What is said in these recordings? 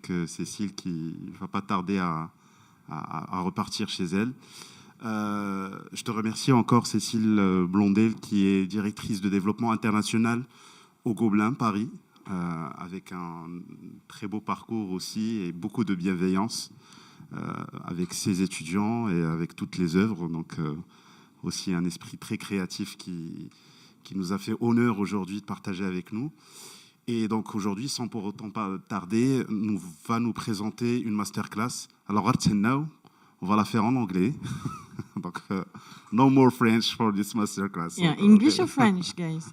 avec Cécile qui ne va pas tarder à repartir chez elle. Je te remercie encore, Cécile Blondel, qui est directrice de développement international au Gobelins, Paris, avec un très beau parcours aussi et beaucoup de bienveillance avec ses étudiants et avec toutes les œuvres. Donc, aussi un esprit très créatif qui nous a fait honneur aujourd'hui de partager avec nous. Et donc aujourd'hui, sans pour autant pas tarder, va nous présenter une masterclass. Alors, on va la faire en anglais. Donc, no more French for this masterclass. Yeah, English or French, guys?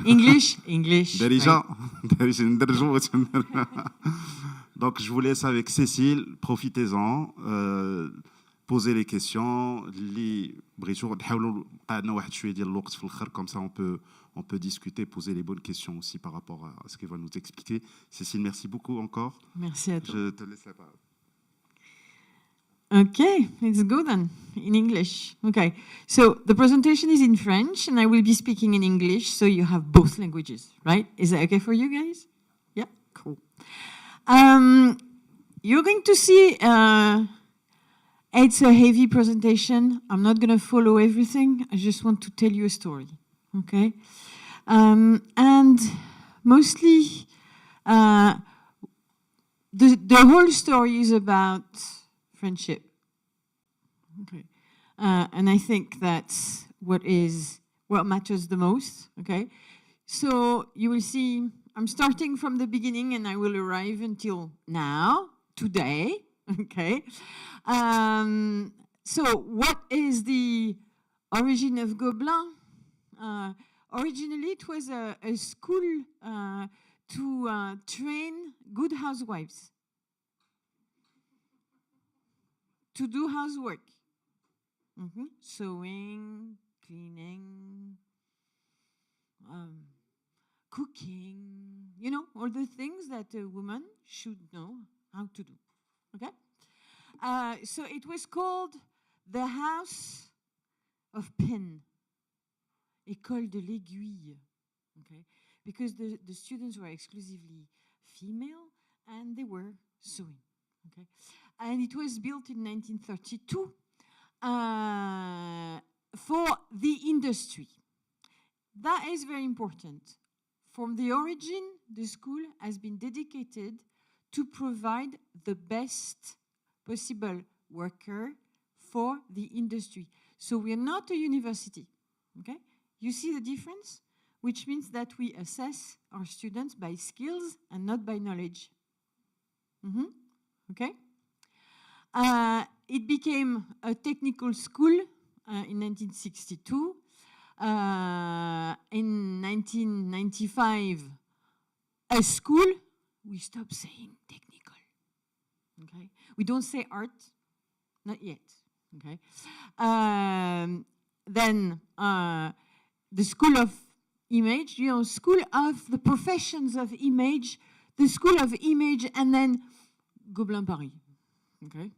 English. Déjà, donc je vous laisse avec Cécile. Profitez-en. Posez les questions. Comme ça, on peut discuter, poser les bonnes questions aussi par rapport à ce qu'elle va nous expliquer. Cécile, merci beaucoup encore. Merci à toi. Je te laisse la parole. Okay, let's go then, in English. Okay, so the presentation is in French and I will be speaking in English, so you have both languages, right? Is that okay for you guys? Yeah, cool. You're going to see, it's a heavy presentation. I'm not going to follow everything. I just want to tell you a story, okay? And mostly, the whole story is about friendship. Okay. And I think that's what matters the most. Okay. So you will see, I'm starting from the beginning and I will arrive until now, today. Okay. So what is the origin of Gobelins? Originally, it was a school to train good housewives to do housework, sewing, cleaning, cooking, you know, all the things that a woman should know how to do, okay? So it was called the House of Pen, École de l'Aiguille, okay? Because the students were exclusively female and they were sewing, okay? And it was built in 1932 for the industry. That is very important. From the origin, the school has been dedicated to provide the best possible worker for the industry. So we are not a university, okay? You see the difference? Which means that we assess our students by skills and not by knowledge. Okay? It became a technical school in 1962. In 1995, a school, we stopped saying technical. Okay? We don't say art, not yet. Okay? Then the School of Image, you know, School of the Professions of Image, the School of Image, and then Gobelins Paris. Okay?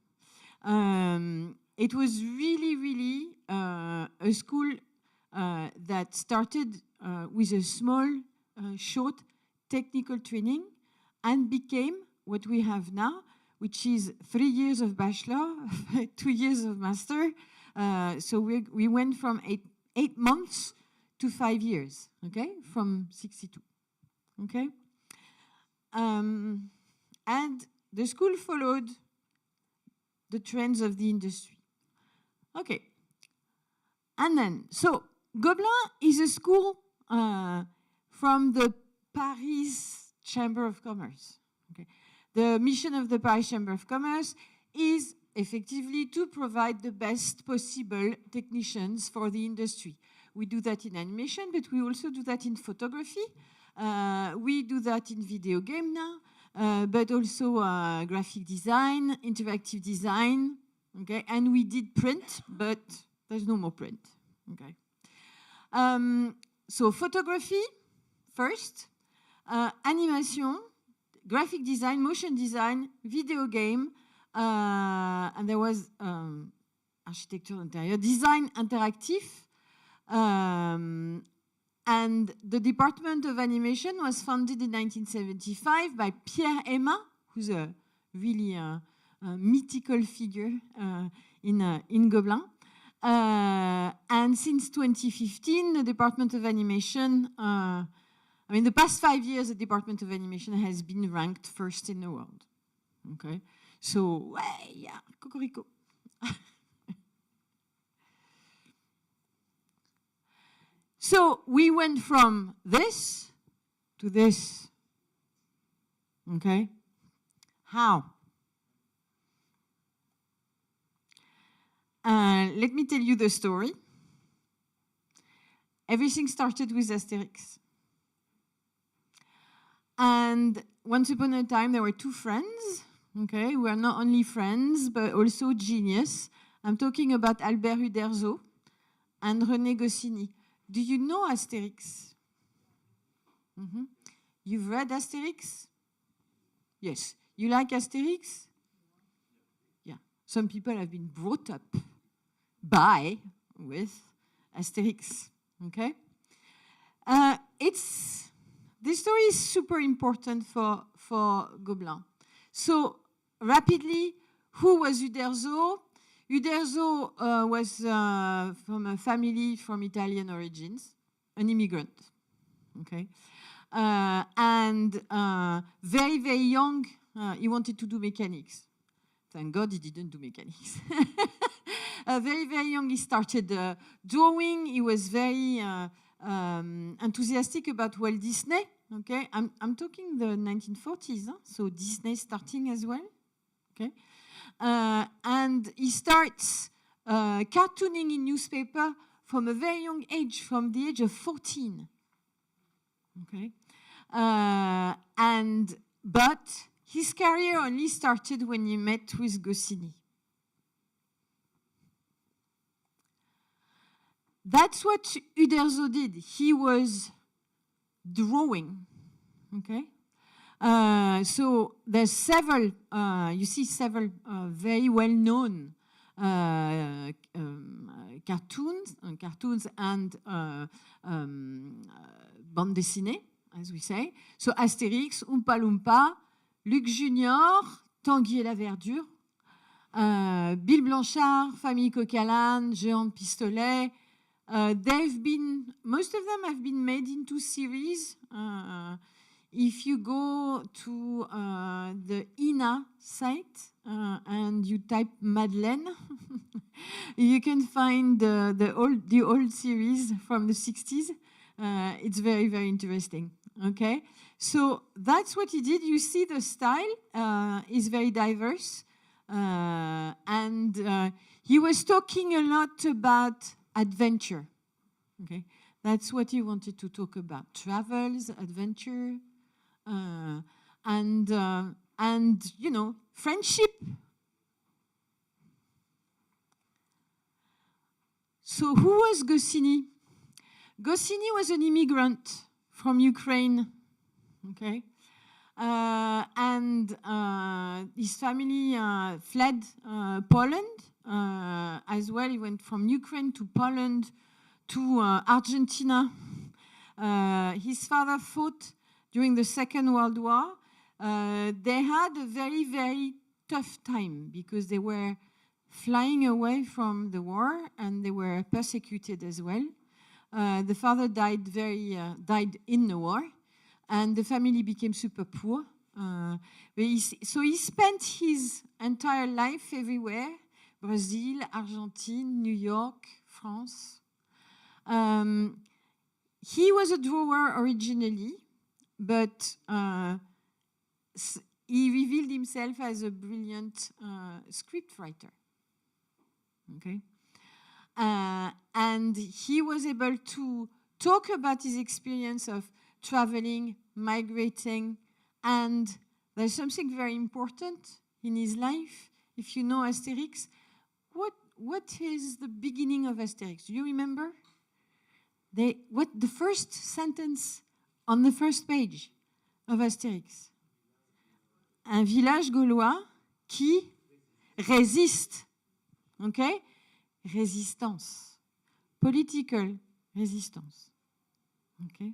It was really a school that started with a small, short technical training and became what we have now, which is 3 years of bachelor, 2 years of master. So we went from 8 months to 5 years, okay, from 62, okay? And the school followed the trends of the industry. Okay. And then, so Gobelins is a school from the Paris Chamber of Commerce. Okay. The mission of the Paris Chamber of Commerce is effectively to provide the best possible technicians for the industry. We do that in animation, but we also do that in photography. We do that in video game now, but also graphic design, interactive design, okay? And we did print, but there's no more print, okay? So photography first, animation, graphic design, motion design, video game, and there was architecture interior, design interactive, And the Department of Animation was founded in 1975 by Pierre Aima, who's a really mythical figure in Gobelins. And since 2015, the Department of Animation, the past 5 years, the Department of Animation has been ranked first in the world. Okay, so yeah, cocorico. So we went from this to this. Okay, how? Let me tell you the story. Everything started with Asterix. And once upon a time, there were two friends, okay, who were not only friends, but also genius. I'm talking about Albert Uderzo and René Goscinny. Do you know Asterix? Mm-hmm. You've read Asterix? Yes. You like Asterix? Yeah. Some people have been brought up with Asterix, okay? This story is super important for Gobelins. So, rapidly, who was Uderzo? Uderzo was from a family from Italian origins, an immigrant, okay? And very, very young, he wanted to do mechanics. Thank God he didn't do mechanics. Very, very young, he started drawing. He was very enthusiastic about Walt Disney. Okay, I'm talking the 1940s, huh? So Disney starting as well. Okay, and he starts cartooning in newspaper from a very young age, from the age of 14. Okay, but his career only started when he met with Goscinny. That's what Uderzo did. He was drawing, okay? So there's several, you see several very well-known cartoons and bande dessinée, as we say. So Astérix, Oompa Loompa, Luc Junior, Tanguy et la Verdure, Bill Blanchard, Famille Coquelin, Géant de Pistolet. Most of them have been made into series. If you go to the INA site and you type Madeleine, you can find the old series from the 60s. It's very, very interesting. Okay, so that's what he did. You see the style is very diverse. And he was talking a lot about adventure. Okay, that's what he wanted to talk about: travels, adventure, and you know, friendship. So, who was Goscinny? Goscinny was an immigrant from Ukraine. Okay, and his family fled Poland. As well, he went from Ukraine to Poland to Argentina. His father fought during the Second World War. They had a very, very tough time because they were flying away from the war and they were persecuted as well. The father died in the war, and the family became super poor. So he spent his entire life everywhere: Brazil, Argentine, New York, France. He was a drawer originally, but he revealed himself as a brilliant scriptwriter. Okay, and he was able to talk about his experience of traveling, migrating, and there's something very important in his life. If you know Asterix, what is the beginning of Asterix? Do you remember? The first sentence on the first page of Asterix? Un village gaulois qui résiste. Okay? Résistance. Political resistance. Okay,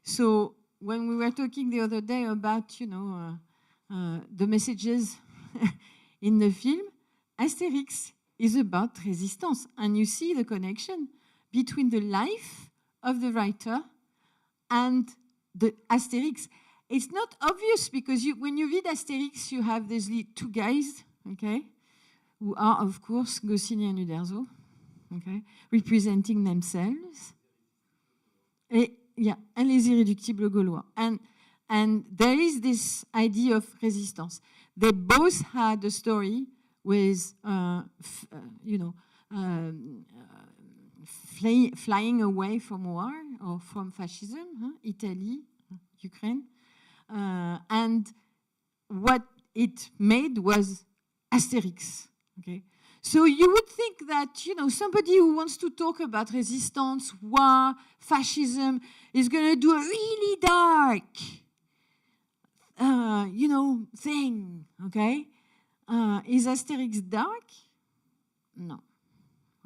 so when we were talking the other day about, the messages in the film, Asterix is about resistance, and you see the connection between the life of the writer and the Asterix. It's not obvious because when you read Asterix, you have these two guys, okay, who are, of course, Goscinny and Uderzo, okay, representing themselves. And les irréductibles Gaulois. And there is this idea of resistance. They both had a story with, flying away from war or from fascism, Italy, Ukraine. And what it made was Asterix. Okay, so you would think that somebody who wants to talk about resistance, war, fascism is going to do a really dark, thing. Okay, is Asterix dark? No.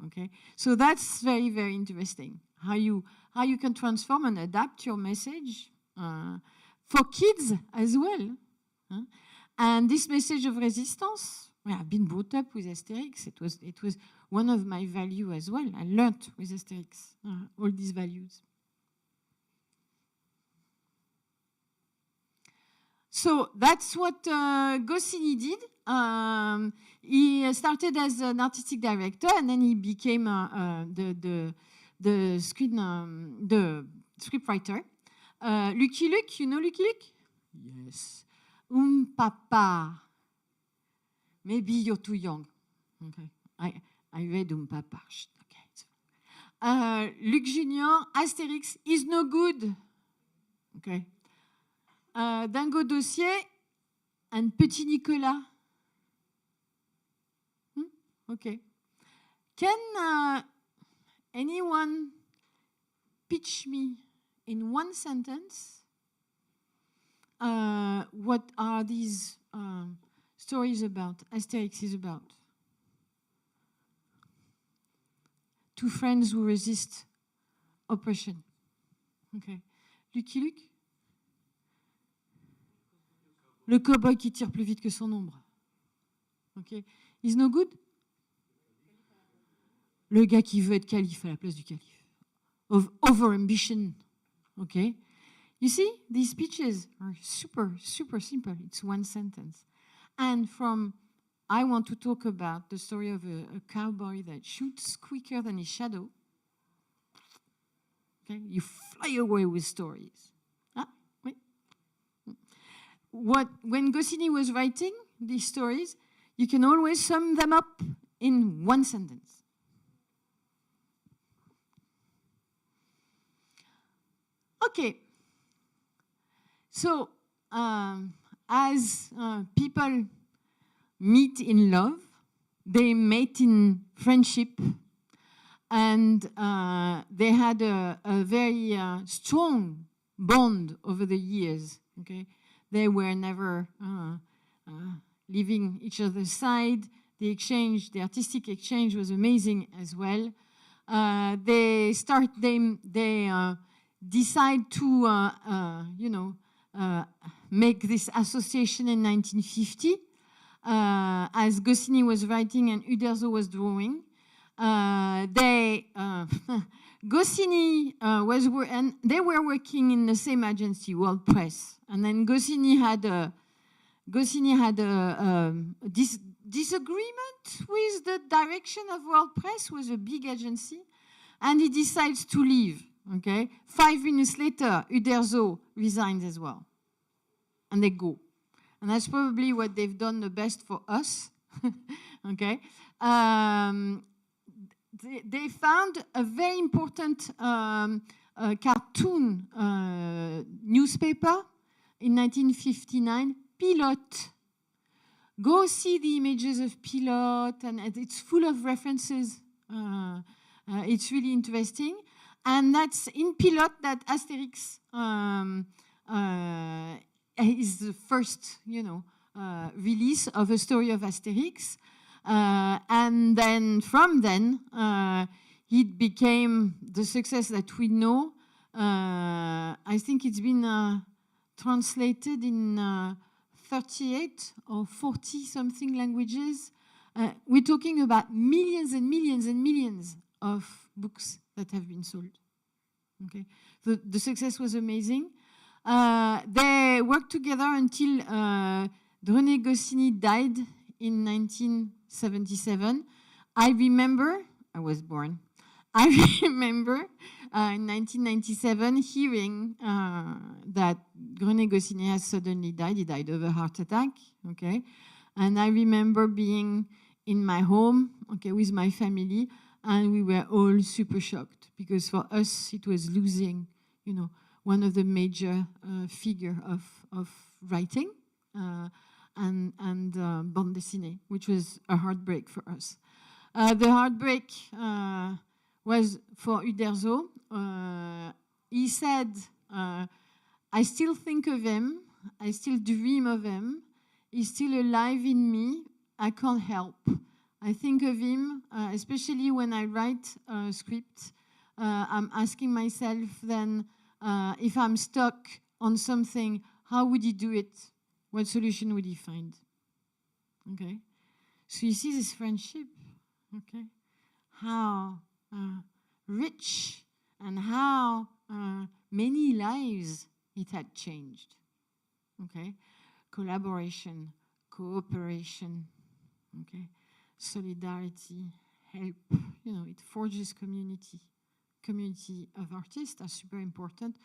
Okay, so that's very, very interesting. How you can transform and adapt your message for kids as well. And this message of resistance, I've been brought up with Asterix. It was one of my values as well. I learned with Asterix all these values. So that's what Goscinny did. He started as an artistic director, and then he became the scriptwriter. Lucky Luke, you know Lucky Luke? Yes. Papa. Maybe you're too young. Okay. I read Papa. Okay. Luc Junior, Asterix is no good. Okay. Dingo Dossier and Petit Nicolas. Okay. Can anyone pitch me in one sentence what are these stories about? Asterix is about two friends who resist oppression. Okay. Lucky Luke? Le cow-boy qui tire plus vite que son ombre. Okay. Is no good? Le gars qui veut être calife à la place du calife. Of over-ambition. Okay. You see, these speeches are super, super simple. It's one sentence. And from, I want to talk about the story of a cowboy that shoots quicker than his shadow. Okay. You fly away with stories. When Goscinny was writing these stories, you can always sum them up in one sentence. Okay. So, as people meet in love, they met in friendship, and they had a very strong bond over the years. Okay. They were never leaving each other's side. The artistic exchange was amazing as well. They decide to, make this association in 1950. As Goscinny was writing and Uderzo was drawing. Goscinny and they were working in the same agency, World Press, and then Goscinny had a disagreement with the direction of World Press, was a big agency, and he decides to leave. Okay, 5 minutes later, Uderzo resigns as well, and they go, and that's probably what they've done the best for us. Okay. They found a very important cartoon newspaper in 1959, Pilote. Go see the images of Pilote, and it's full of references. It's really interesting. And that's in Pilote that Asterix is the first, release of a story of Asterix. And then from then, it became the success that we know. I think it's been translated in 38 or 40 something languages. We're talking about millions and millions and millions of books that have been sold. Okay, the success was amazing. They worked together until René Goscinny died in 1977. I remember, I was born, I remember in 1997 hearing that René Goscinny has suddenly died. He died of a heart attack, okay? And I remember being in my home, okay, with my family, and we were all super shocked because for us it was losing, you know, one of the major figure of writing and bande dessinée, which was a heartbreak for us. The heartbreak was for Uderzo. He said, I still think of him, I still dream of him, he's still alive in me, I can't help. I think of him, especially when I write a script, I'm asking myself then, if I'm stuck on something, how would he do it? What solution would he find? Okay, so you see this friendship, okay, how rich and how many lives it had changed. Okay, collaboration, cooperation, okay, solidarity, help. You know, it forges community. Community of artists are super important.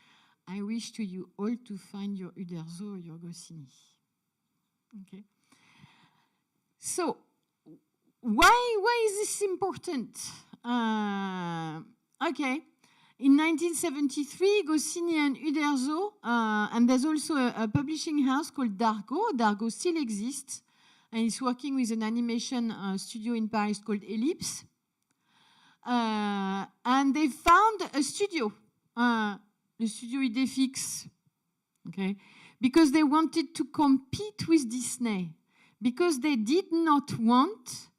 I wish to you all to find your Uderzo or your Goscinny. Okay. So, why is this important? Okay. In 1973, Goscinny and Uderzo, and there's also a publishing house called Dargaud. Dargaud still exists, and it's working with an animation studio in Paris called Ellipse. And they found a studio, the studio Idéfix, okay, because they wanted to compete with Disney, because they did not want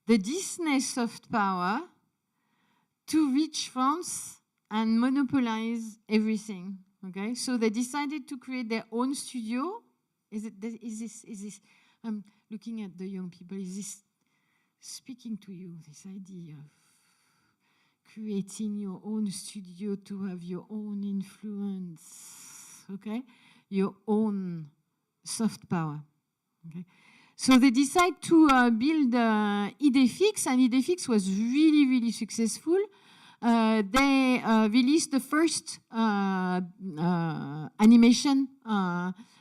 the Disney soft power to reach France and monopolize everything. Okay, so they decided to create their own studio. Is this? I'm looking at the young people. Is this speaking to you? This idea of creating your own studio to have your own influence, okay? Your own soft power, okay? So they decide to build Idéfix, and Idéfix was really, really successful. They released the first animation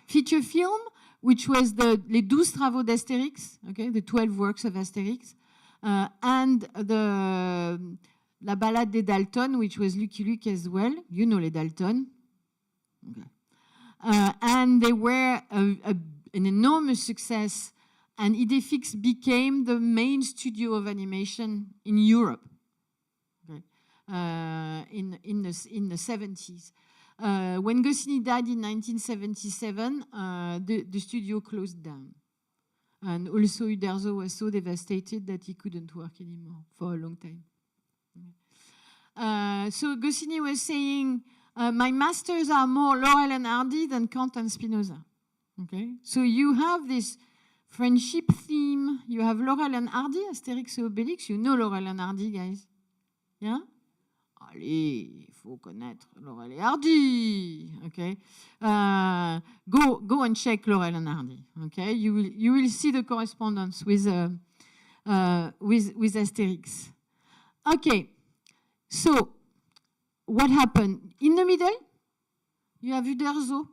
feature film, which was Les 12 travaux d'Astérix, okay? The 12 works of Astérix, and La Ballade des Dalton, which was Lucky Luke as well. You know les Dalton. Okay. And they were an enormous success, and Idéfix became the main studio of animation in Europe, okay. In the 70s. When Goscinny died in 1977, the studio closed down. And also Uderzo was so devastated that he couldn't work anymore for a long time. So Goscinny was saying, my masters are more Laurel and Hardy than Kant and Spinoza. Okay, so you have this friendship theme. You have Laurel and Hardy, Astérix et Obélix. You know Laurel and Hardy, guys? Yeah? Allez, il faut connaître Laurel et Hardy. Okay, go and check Laurel and Hardy. Okay, you will see the correspondence with Astérix. Okay. So, what happened? In the middle, you have Uderzo,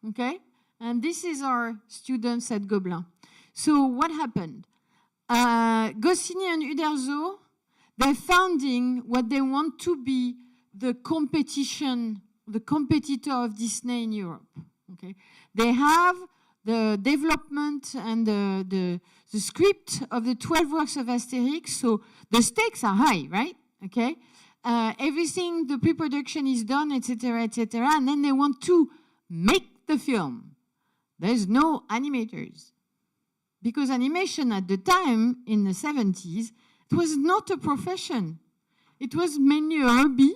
okay? And this is our students at Gobelins. So, what happened? Goscinny and Uderzo, they're founding what they want to be the competitor of Disney in Europe, okay? They have the development and the script of the 12 works of Astérix, so the stakes are high, right? Okay? Everything, the pre-production is done, etc., etc., and then they want to make the film. There's no animators. Because animation at the time, in the 70s, it was not a profession. It was mainly a hobby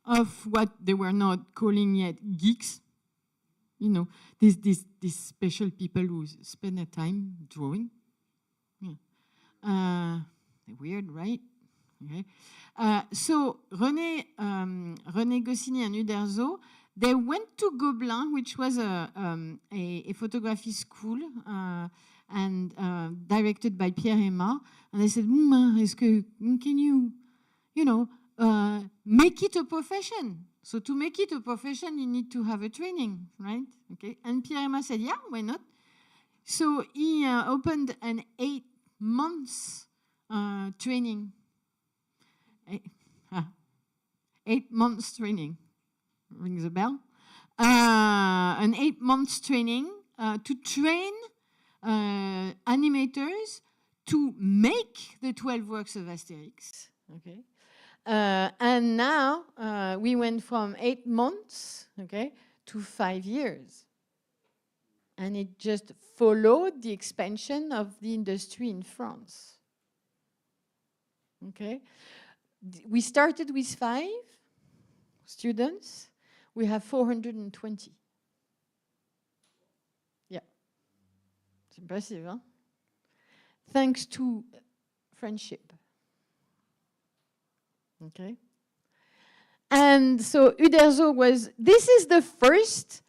of what they were not calling yet geeks. You know, these special people who spend their time drawing. Yeah. Weird, right? Okay. So René Goscinny and Uderzo, they went to Gobelins, which was a photography school and directed by Pierre Aimard, and they said, can you make it a profession? So to make it a profession, you need to have a training, right? Okay. And Pierre Aimard said, yeah, why not? So he opened an 8 months training. 8 months training. Rings a bell. An 8 months training to train animators to make the 12 works of Asterix. Okay. And now we went from 8 months, okay, to 5 years. And it just followed the expansion of the industry in France. Okay. We started with 5 students. We have 420. Yeah. It's impressive, huh? Thanks to friendship. Okay. And so Uderzo this is the first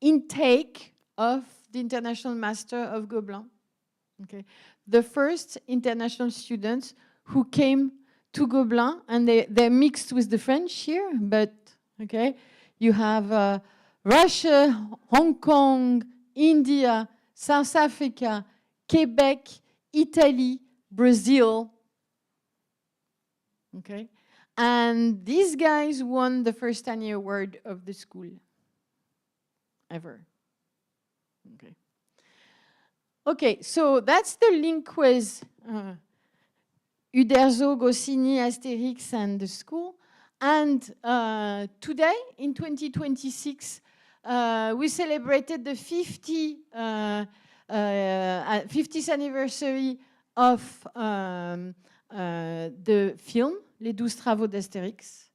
intake of the International Master of Gobelins. Okay. The first international students who came to Gobelins, and they're mixed with the French here, but okay, you have Russia, Hong Kong, India, South Africa, Quebec, Italy, Brazil. Okay. And these guys won the first Annie Award of the school ever. Okay. Okay, so that's the link with Uderzo, Goscinny, Asterix, and the school. And today, in 2026, we celebrated the 50th anniversary of the film, Les 12 Travaux d'Astérix.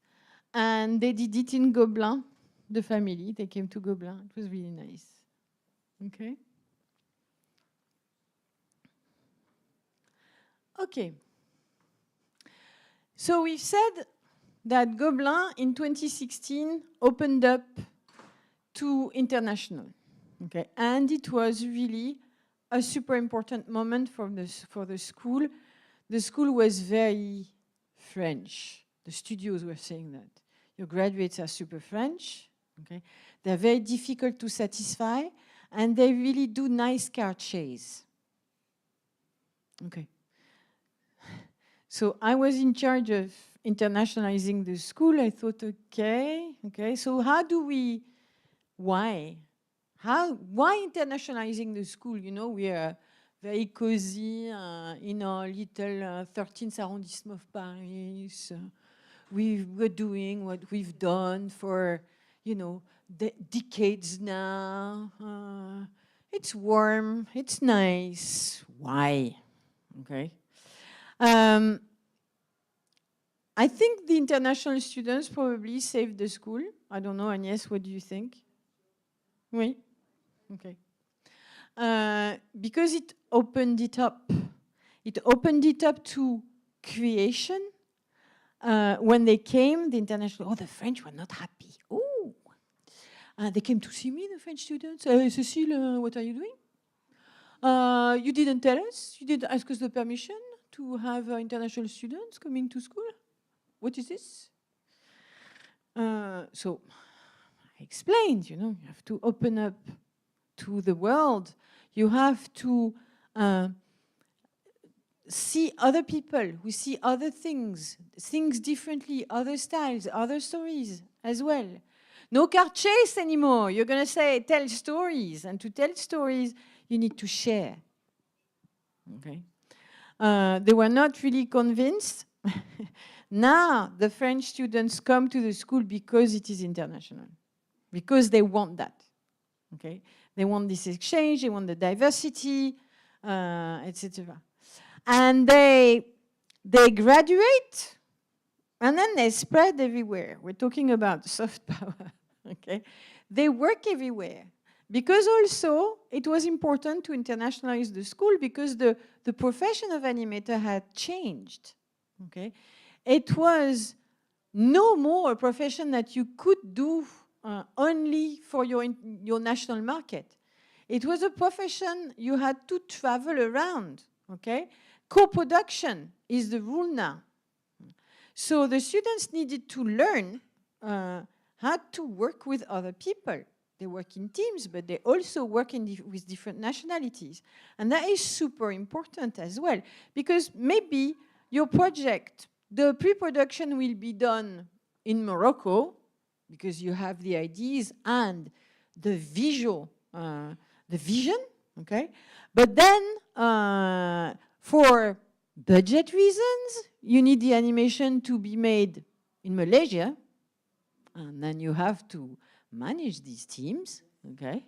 And they did it in Gobelins, the family. They came to Gobelins. It was really nice. Okay. Okay. So we've said that Gobelins in 2016 opened up to international. Okay. And it was really a super important moment for the school. The school was very French. The studios were saying that. Your graduates are super French. Okay. They're very difficult to satisfy, and they really do nice card chase. Okay. So I was in charge of internationalizing the school. I thought, okay, so why internationalizing the school? You know, we are very cozy in our little 13th arrondissement of Paris. We're doing what we've done for, you know, decades now. It's warm, it's nice. Why? Okay. I think the international students probably saved the school. I don't know, Agnès, what do you think? Oui? Okay. Because it opened it up. It opened it up to creation. When they came, the international, the French were not happy. Oh, they came to see me, the French students. Cécile, what are you doing? You didn't tell us. You didn't ask us the permission to have international students coming to school. What is this? So I explained, you know, you have to open up to the world. You have to see other people who see other things differently, other styles, other stories as well. No card chase anymore. You're going to tell stories. And to tell stories, you need to share. Okay. They were not really convinced. Now, the French students come to the school because it is international, because they want that. Okay, they want this exchange, they want the diversity, etc. And they graduate And then they spread everywhere. We're talking about soft power, okay? They work everywhere. Because also, it was important to internationalize the school because the profession of animator had changed, okay? It was no more a profession that you could do only for your national market. It was a profession you had to travel around, okay? Co-production is the rule now. So the students needed to learn how to work with other people. They work in teams, but they also work with different nationalities. And that is super important as well, because maybe your project, the pre-production will be done in Morocco, because you have the ideas and the visual, the vision, okay? But then, for budget reasons, you need the animation to be made in Malaysia, and then you have to manage these teams, okay?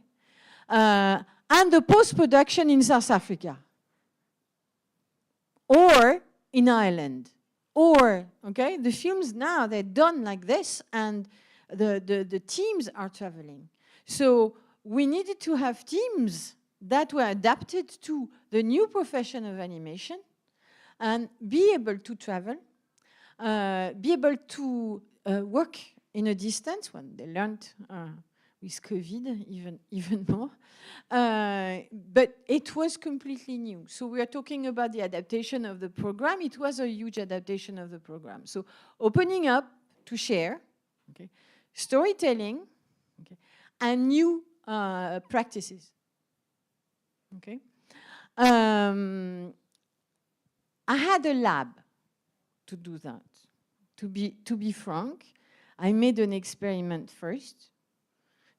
And the post-production in South Africa, or in Ireland, or, okay, the films now, they're done like this, and the teams are traveling. So we needed to have teams that were adapted to the new profession of animation, and be able to travel, be able to work in a distance when they learned with COVID even more. But it was completely new. So we are talking about the adaptation of the program. It was a huge adaptation of the program. So opening up to share, okay, storytelling, okay, and new practices. Okay. I had a lab to do that. To be frank, I made an experiment first,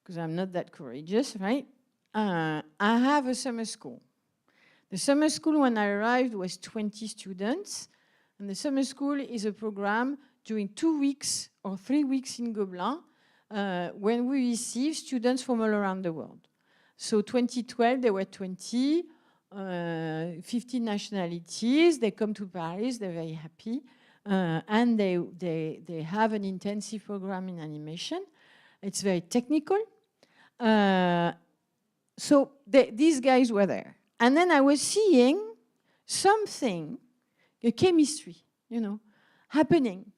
because I'm not that courageous, right? I have a summer school. The summer school, when I arrived, was 20 students. And the summer school is a program during 2 weeks or 3 weeks in Gobelins, when we receive students from all around the world. So 2012, there were 20, 15 nationalities. They come to Paris, they're very happy. And they have an intensive program in animation. It's very technical. So these guys were there. And then I was seeing something, a chemistry, happening.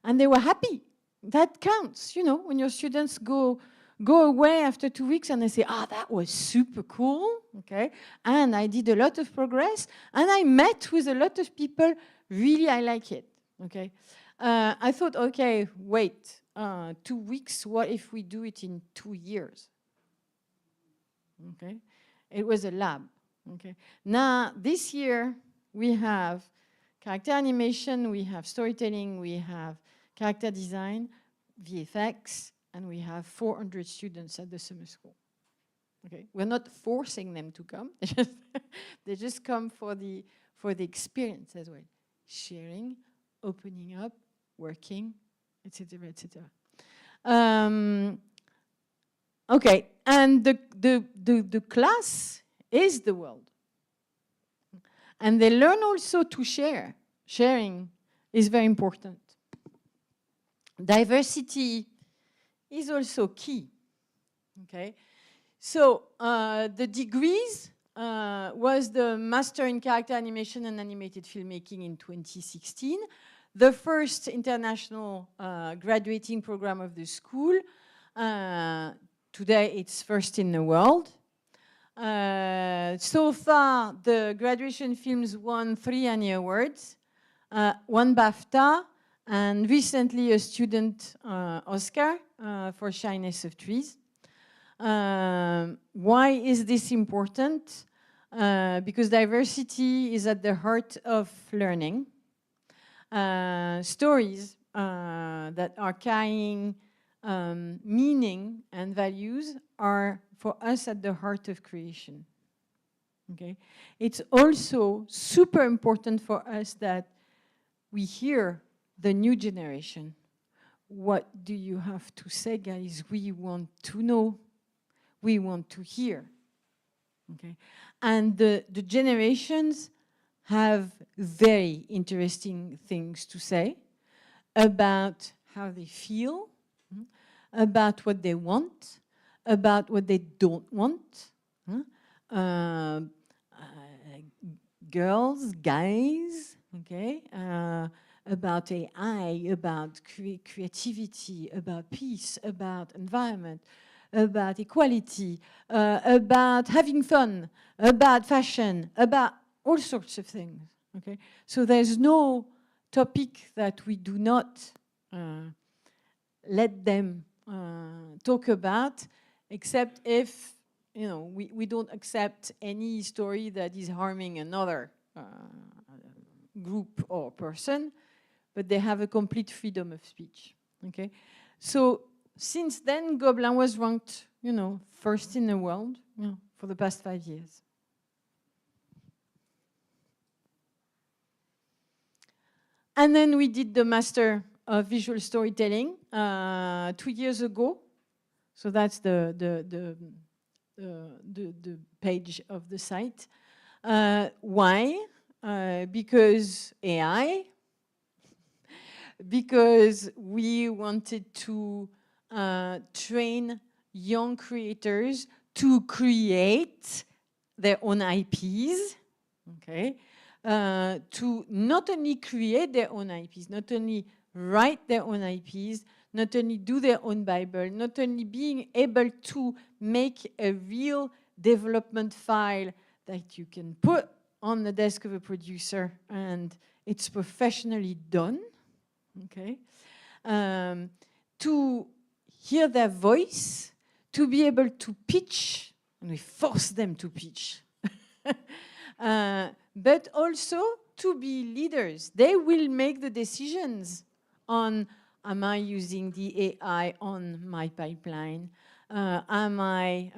And they were happy. That counts, when your students go away after 2 weeks and they say, that was super cool, okay? And I did a lot of progress. And I met with a lot of people, really, I like it, okay? I thought, okay, wait, 2 weeks, what if we do it in 2 years? Okay, it was a lab, okay? Now, this year, we have character animation, we have storytelling, we have character design, VFX, and we have 400 students at the summer school. Okay, we're not forcing them to come. They just come for the experience as well. Sharing, opening up, working, etc., etc. Okay, and the class is the world. And they learn also to share. Sharing is very important. Diversity is also key, okay? So the degrees was the Master in Character Animation and Animated Filmmaking in 2016, the first international graduating program of the school. Today it's first in the world. So far, the graduation films won 3 Annie Awards, 1 BAFTA, and recently a student Oscar for Shyness of Trees. Why is this important? Because diversity is at the heart of learning. Stories that are carrying meaning and values are, for us, at the heart of creation. Okay? It's also super important for us that we hear the new generation. What do you have to say, guys? We want to know. We want to hear. Okay? And the generations have very interesting things to say. about how they feel, about what they want, about what they don't want. Girls, guys, okay? About AI, about creativity, about peace, about environment, about equality, about having fun, about fashion, about all sorts of things, okay? So there's no topic that we do not let them talk about, except if, you know, we don't accept any story that is harming another group or person, but they have a complete freedom of speech, okay? So since then, Gobelins was ranked, you know, first in the world, you know, for the past 5 years. And then we did the Master of Visual Storytelling 2 years ago. So that's the page of the site. Why? Because AI, because we wanted to train young creators to create their own IPs, okay? To not only create their own IPs, not only write their own IPs, not only do their own Bible, not only being able to make a real development file that you can put on the desk of a producer and it's professionally done, okay? To hear their voice, to be able to pitch, and we force them to pitch, but also to be leaders. They will make the decisions on, am I using the AI on my pipeline? Am I,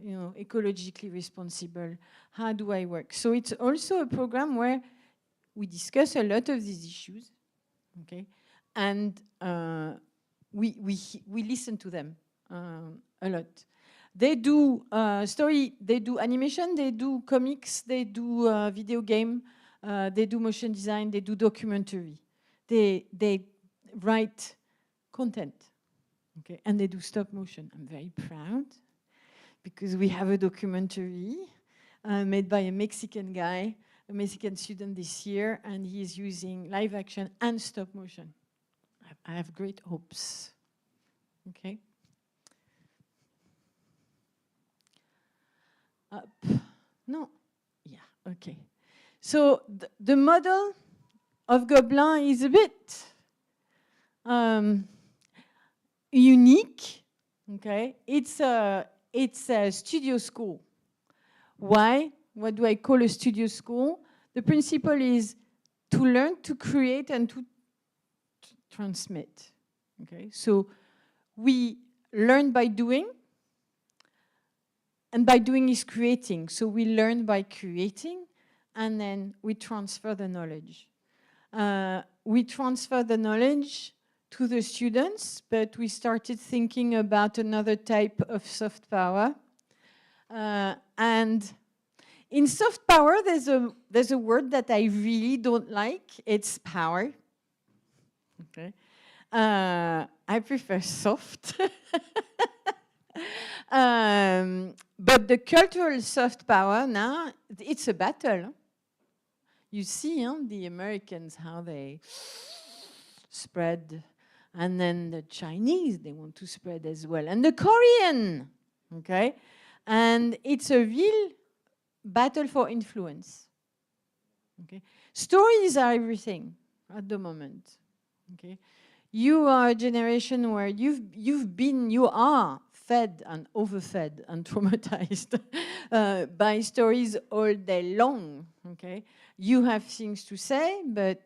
you know, ecologically responsible? How do I work? So it's also a program where we discuss a lot of these issues, okay? And we listen to them a lot. They do story, they do animation, they do comics, they do video game, they do motion design, they do documentary. They write content, okay, and they do stop motion. I'm very proud because we have a documentary made by a Mexican guy, a Mexican student this year, and he is using live action and stop motion. I have great hopes, okay? Up. No. Yeah, okay. So the model of Gobelins is a bit unique, okay? It's a studio school. Why? What do I call a studio school? The principle is to learn, to create, and to transmit, okay? So we learn by doing, and by doing is creating. So we learn by creating, and then we transfer the knowledge. We transfer the knowledge to the students, but we started thinking about another type of soft power. And in soft power, there's a word that I really don't like. It's power. Okay. I prefer soft. But the cultural soft power now, it's a battle. You see, the Americans, how they spread, and then the Chinese, they want to spread as well, and the Korean, okay? And it's a real battle for influence, okay? Stories are everything at the moment, okay? You are a generation where you are fed and overfed and traumatized by stories all day long, okay? You have things to say, but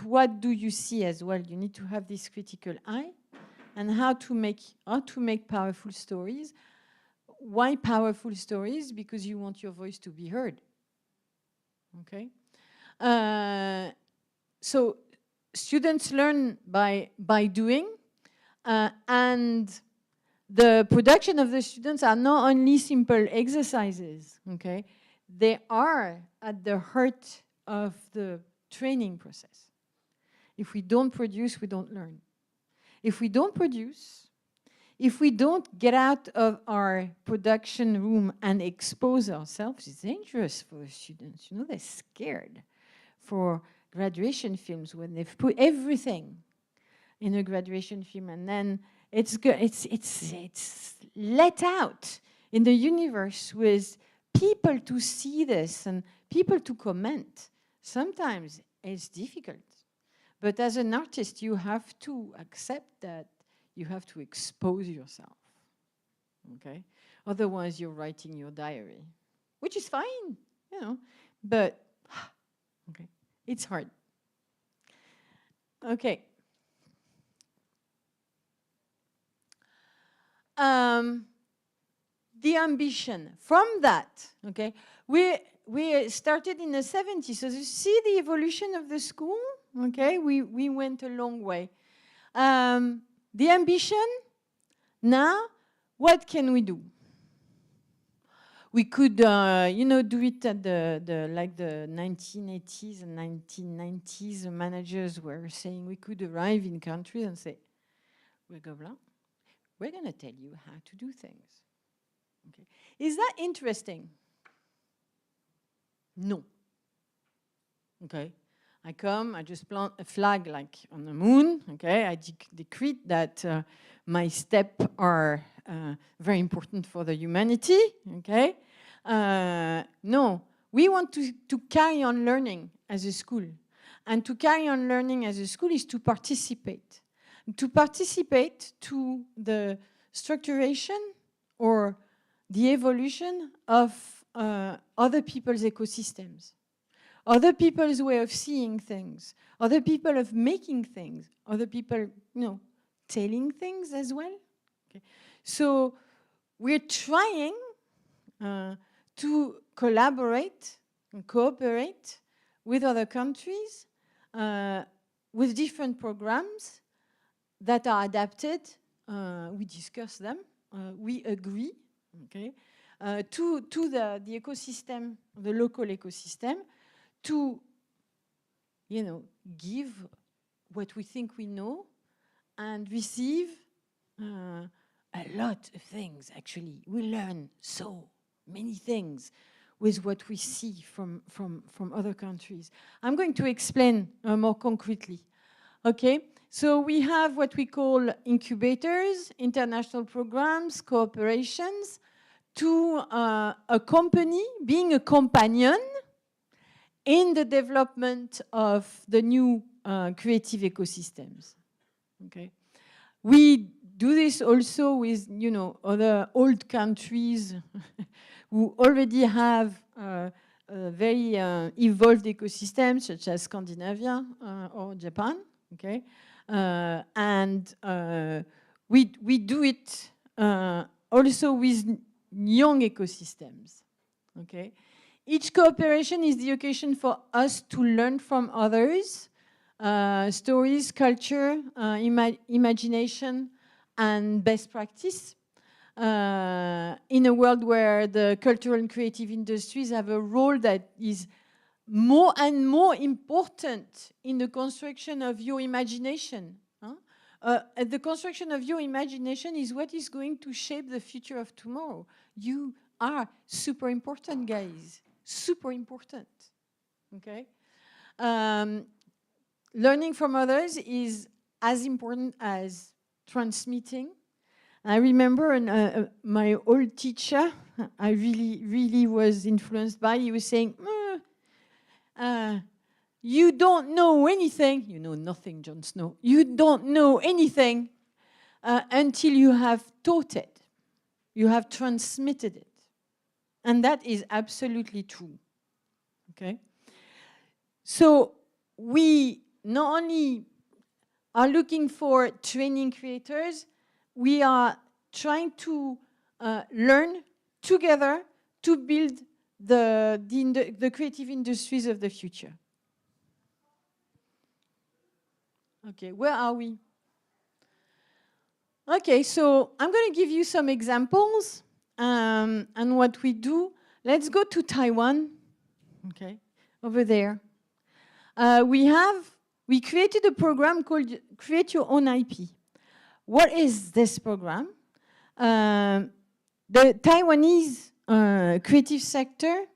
what do you see as well? You need to have this critical eye and how to make powerful stories. Why powerful stories? Because you want your voice to be heard, okay? So students learn by doing, and the production of the students are not only simple exercises, okay? They are at the heart of the training process. If we don't produce, we don't learn. If we don't produce, if we don't get out of our production room and expose ourselves, it's dangerous for the students. You know, they're scared for graduation films when they've put everything in a graduation film, and then it's let out in the universe with people to see this and people to comment. Sometimes it's difficult. But as an artist, you have to accept that you have to expose yourself, okay? Otherwise, you're writing your diary, which is fine, you know, but, okay, it's hard. Okay. The ambition, from that, okay, we started in the 70s, so you see the evolution of the school, okay, we went a long way. The ambition, now, what can we do? We could, you know, do it at like the 1980s and 1990s. The managers were saying we could arrive in countries and say, we're Gobelins, we're going to tell you how to do things. Okay. Is that interesting? No. Okay. I come, I just plant a flag like on the moon, okay? I decree that my steps are very important for the humanity, okay? No, we want to carry on learning as a school. And to carry on learning as a school is to participate. To participate to the structuration or the evolution of other people's ecosystems. Other people's way of seeing things, other people of making things, other people, you know, telling things as well. Okay. So we're trying to collaborate and cooperate with other countries, with different programs that are adapted. We discuss them, we agree, okay, to the ecosystem, the local ecosystem, to, you know, give what we think we know and receive a lot of things, actually. We learn so many things with what we see from other countries. I'm going to explain more concretely. Okay, so we have what we call incubators, international programs, cooperations, to a company being a companion in the development of the new creative ecosystems. Okay, we do this also with, you know, other old countries who already have very evolved ecosystems, such as Scandinavia or Japan. Okay, and we do it also with young ecosystems. Okay. Each cooperation is the occasion for us to learn from others, stories, culture, imagination, and best practice. In a world where the cultural and creative industries have a role that is more and more important in the construction of your imagination. The construction of your imagination is what is going to shape the future of tomorrow. You are super important, guys. Super important, okay? Learning from others is as important as transmitting. I remember my old teacher, I really was influenced by, he was saying, you don't know anything, you know nothing, Jon Snow, you don't know anything until you have taught it, you have transmitted it. And that is absolutely true, okay? So we not only are looking for training creators, we are trying to learn together to build the creative industries of the future. Okay, where are we? Okay, so I'm going to give you some examples. And what we do, let's go to Taiwan, okay, over there. We have we created a program called Create Your Own IP. What is this program? The Taiwanese creative sector,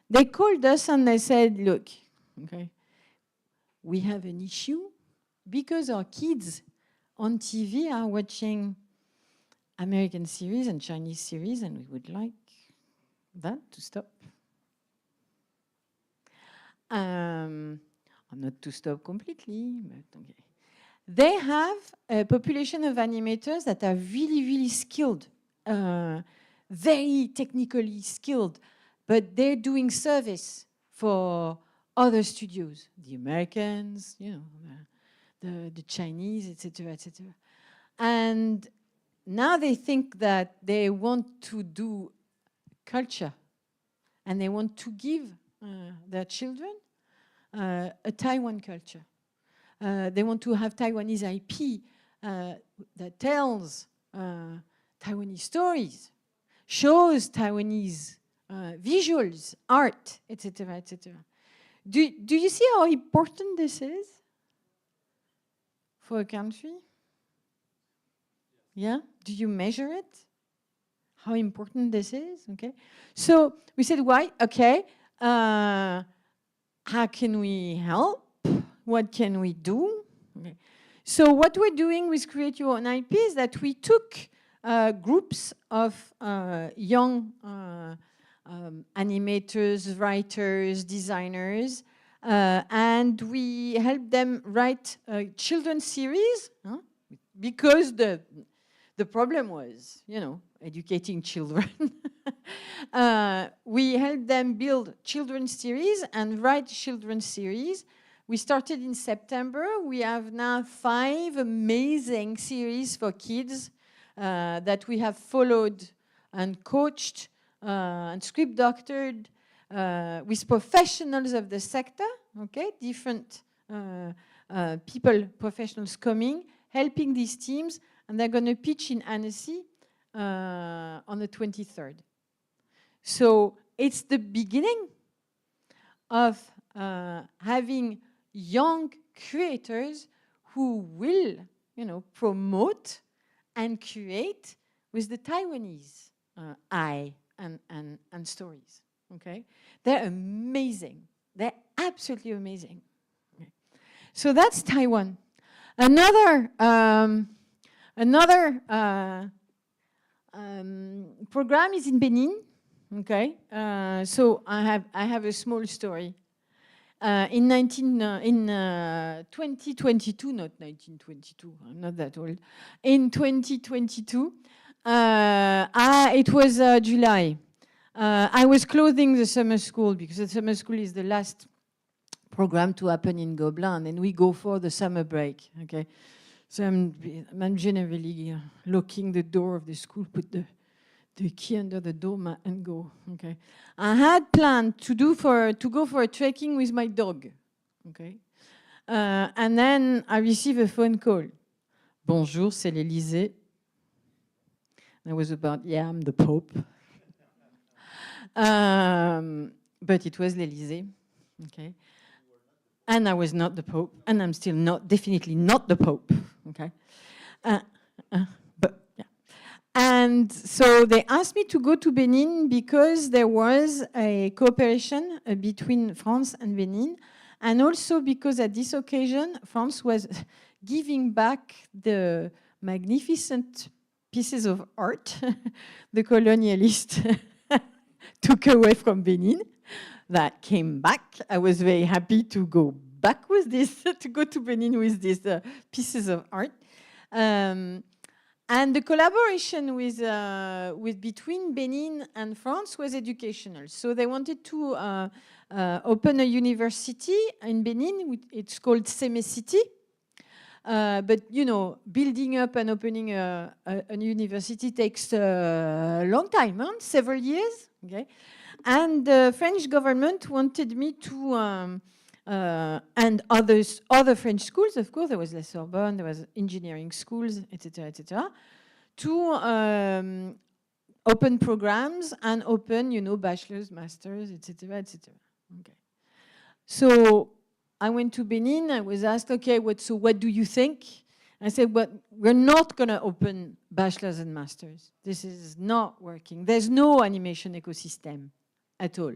they called us and they said, look, okay, we have an issue because our kids on TV are watching American series and Chinese series, and we would like that to stop. Not to stop completely, but okay. They have a population of animators that are really, really skilled, very technically skilled, but they're doing service for other studios, the Americans, you know, the Chinese, etc., etc. And now they think that they want to do culture, and they want to give their children a Taiwan culture. They want to have Taiwanese IP that tells Taiwanese stories, shows Taiwanese visuals, art, etc., etc. Do you see how important this is for a country? Yeah? Do you measure it? How important this is? Okay. So we said, why? Okay. How can we help? What can we do? Okay. So what we're doing with Create Your Own IP is that we took groups of young animators, writers, designers, and we helped them write a children's series, because the problem was, you know, educating children. We helped them build children's series and write children's series. We started in September. We have now 5 amazing series for kids that we have followed and coached and script doctored with professionals of the sector, okay, different people, professionals coming, helping these teams, and they're going to pitch in Annecy on the 23rd. So it's the beginning of having young creators who will, you know, promote and create with the Taiwanese eye and stories. Okay, they're amazing. They're absolutely amazing. Okay. So that's Taiwan. Another program is in Benin. Okay, so I have a small story. In 2022, not 1922, I'm not that old. In 2022, it was July. I was closing the summer school because the summer school is the last program to happen in Gobelins, and we go for the summer break. Okay, so I'm generally locking the door of the school, put the key under the door and go. Okay, I had planned to go for a trekking with my dog. Okay, and then I received a phone call. Bonjour, c'est l'Élysée. I was about, yeah, I'm the Pope. But it was l'Élysée. Okay, and I was not the Pope, and I'm still definitely not the Pope. Okay. And so they asked me to go to Benin because there was a cooperation between France and Benin, and also because at this occasion, France was giving back the magnificent pieces of art the colonialists took away from Benin. That came back. I was very happy to go back with this, to go to Benin with these pieces of art. And the collaboration with between Benin and France was educational. So they wanted to open a university in Benin. It's called City. But you know, building up and opening a university takes a long time, several years. Okay, and the French government wanted me to. And other French schools, of course, there was La Sorbonne, there was engineering schools, etc., to open programs and open, you know, bachelors, masters, etc., etc. Okay. So I went to Benin. I was asked, okay, so what do you think? I said, well, we're not going to open bachelors and masters. This is not working. There's no animation ecosystem at all.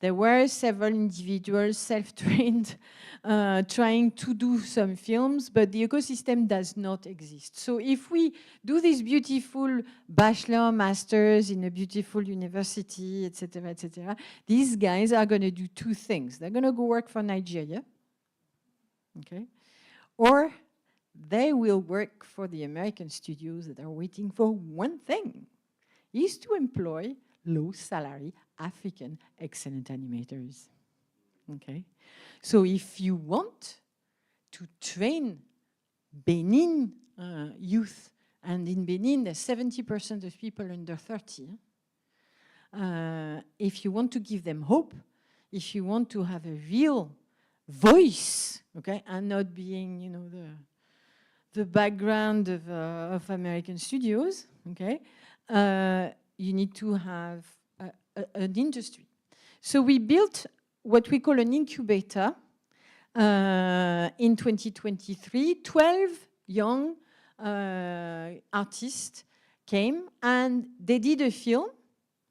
There were several individuals, self-trained, trying to do some films, but the ecosystem does not exist. So if we do these beautiful bachelor, masters in a beautiful university, etc., these guys are going to do two things. They're going to go work for Nigeria, okay? Or they will work for the American studios that are waiting for one thing, is to employ low-salary African excellent animators. Okay, so if you want to train Benin youth, and in Benin there's 70% of people under 30, if you want to give them hope, if you want to have a real voice, okay, and not being, you know, the background of American studios, okay, you need to have an industry. So we built what we call an incubator in 2023. 12 young artists came and they did a film.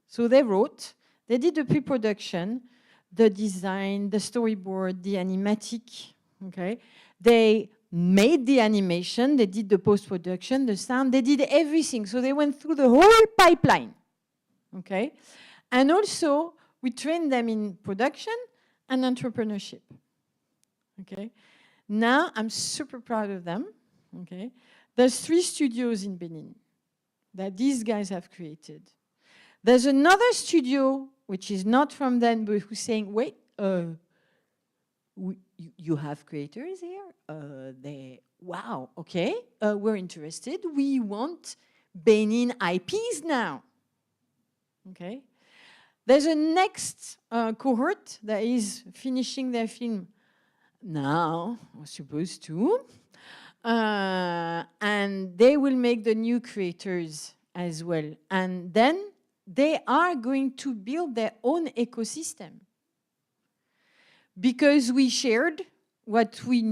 So they wrote, they did the pre-production, the design, the storyboard, the animatic, okay? They made the animation, they did the post-production, the sound, they did everything. So they went through the whole pipeline, okay? And also, we trained them in production and entrepreneurship, okay? Now, I'm super proud of them, okay? There's 3 studios in Benin that these guys have created. There's another studio, which is not from them, but who's saying, wait, you have creators here? Wow, okay, we're interested. We want Benin IPs now, okay? There's a next cohort that is finishing their film now, or supposed to, and they will make the new creators as well. And then they are going to build their own ecosystem. Because we shared what we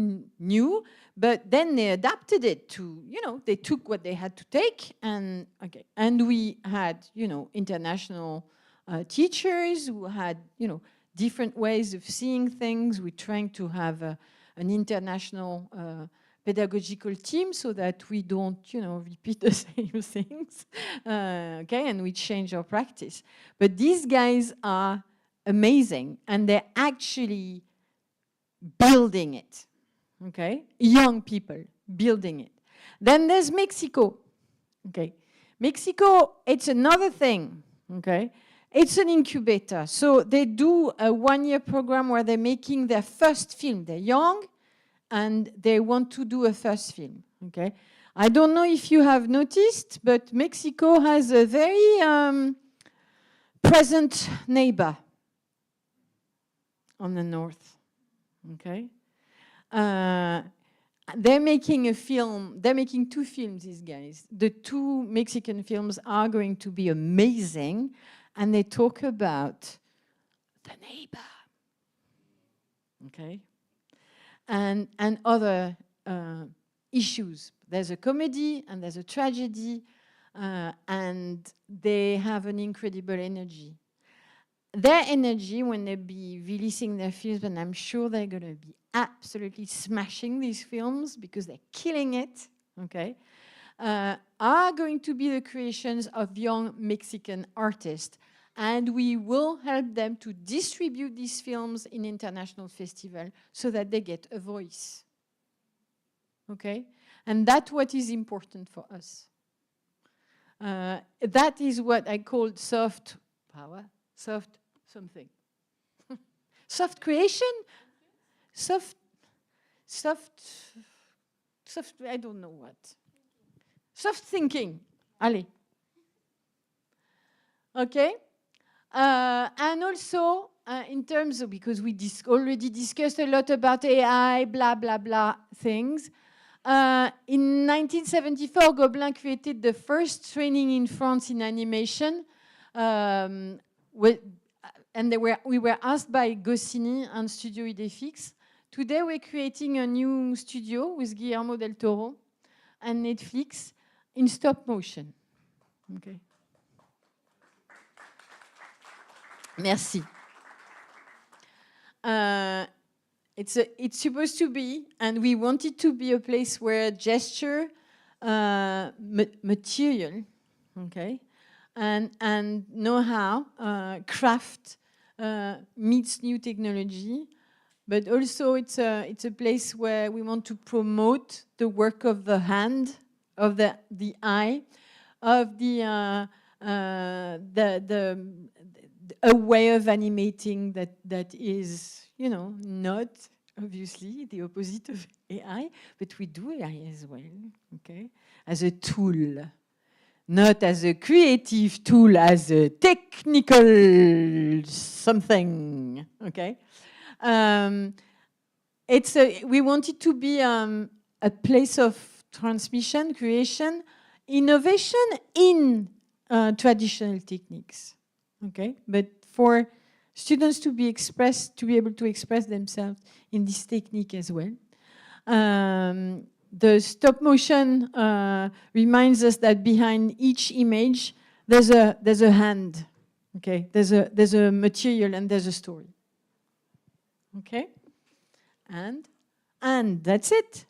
knew, but then they adapted it to, you know, they took what they had to take, and okay, and we had, you know, international teachers who had, you know, different ways of seeing things. We're trying to have an international pedagogical team so that we don't, you know, repeat the same things, okay, and we change our practice. But these guys are amazing, and they're actually building it, okay? Young people building it. Then there's Mexico, okay? Mexico, it's another thing, okay? It's an incubator. So they do a 1-year program where they're making their first film. They're young, and they want to do a first film, okay? I don't know if you have noticed, but Mexico has a very present neighbor on the north, okay? They're making a film, they're making 2 films, these guys. The 2 Mexican films are going to be amazing, and they talk about the neighbor, okay? And other issues. There's a comedy and there's a tragedy, and they have an incredible energy. Their energy, when they be releasing their films, and I'm sure they're going to be absolutely smashing these films because they're killing it, okay, are going to be the creations of young Mexican artists. And we will help them to distribute these films in international festivals so that they get a voice, okay? And that's what is important for us. That is what I call soft power, soft something. Soft creation? Soft, I don't know what. Soft thinking, allez. Okay? And also, in terms of, because we already discussed a lot about AI, blah, blah, blah things. In 1974, Gobelins created the first training in France in animation. And we were asked by Goscinny and Studio Idéfix Today we're creating a new studio with Guillermo del Toro and Netflix in stop motion. Okay. Merci. It's supposed to be, and we want it to be a place where gesture, material, okay, and know-how, craft meets new technology. But also it's a place where we want to promote the work of the hand, of the eye, of a way of animating that is, you know, not obviously the opposite of AI, but we do AI as well, okay, as a tool, not as a creative tool, as a technical something, okay. We want it to be a place of transmission, creation, innovation in traditional techniques. Okay, but for students to be able to express themselves in this technique as well. The stop motion reminds us that behind each image there's a hand. Okay, there's a material and there's a story. Okay, and that's it.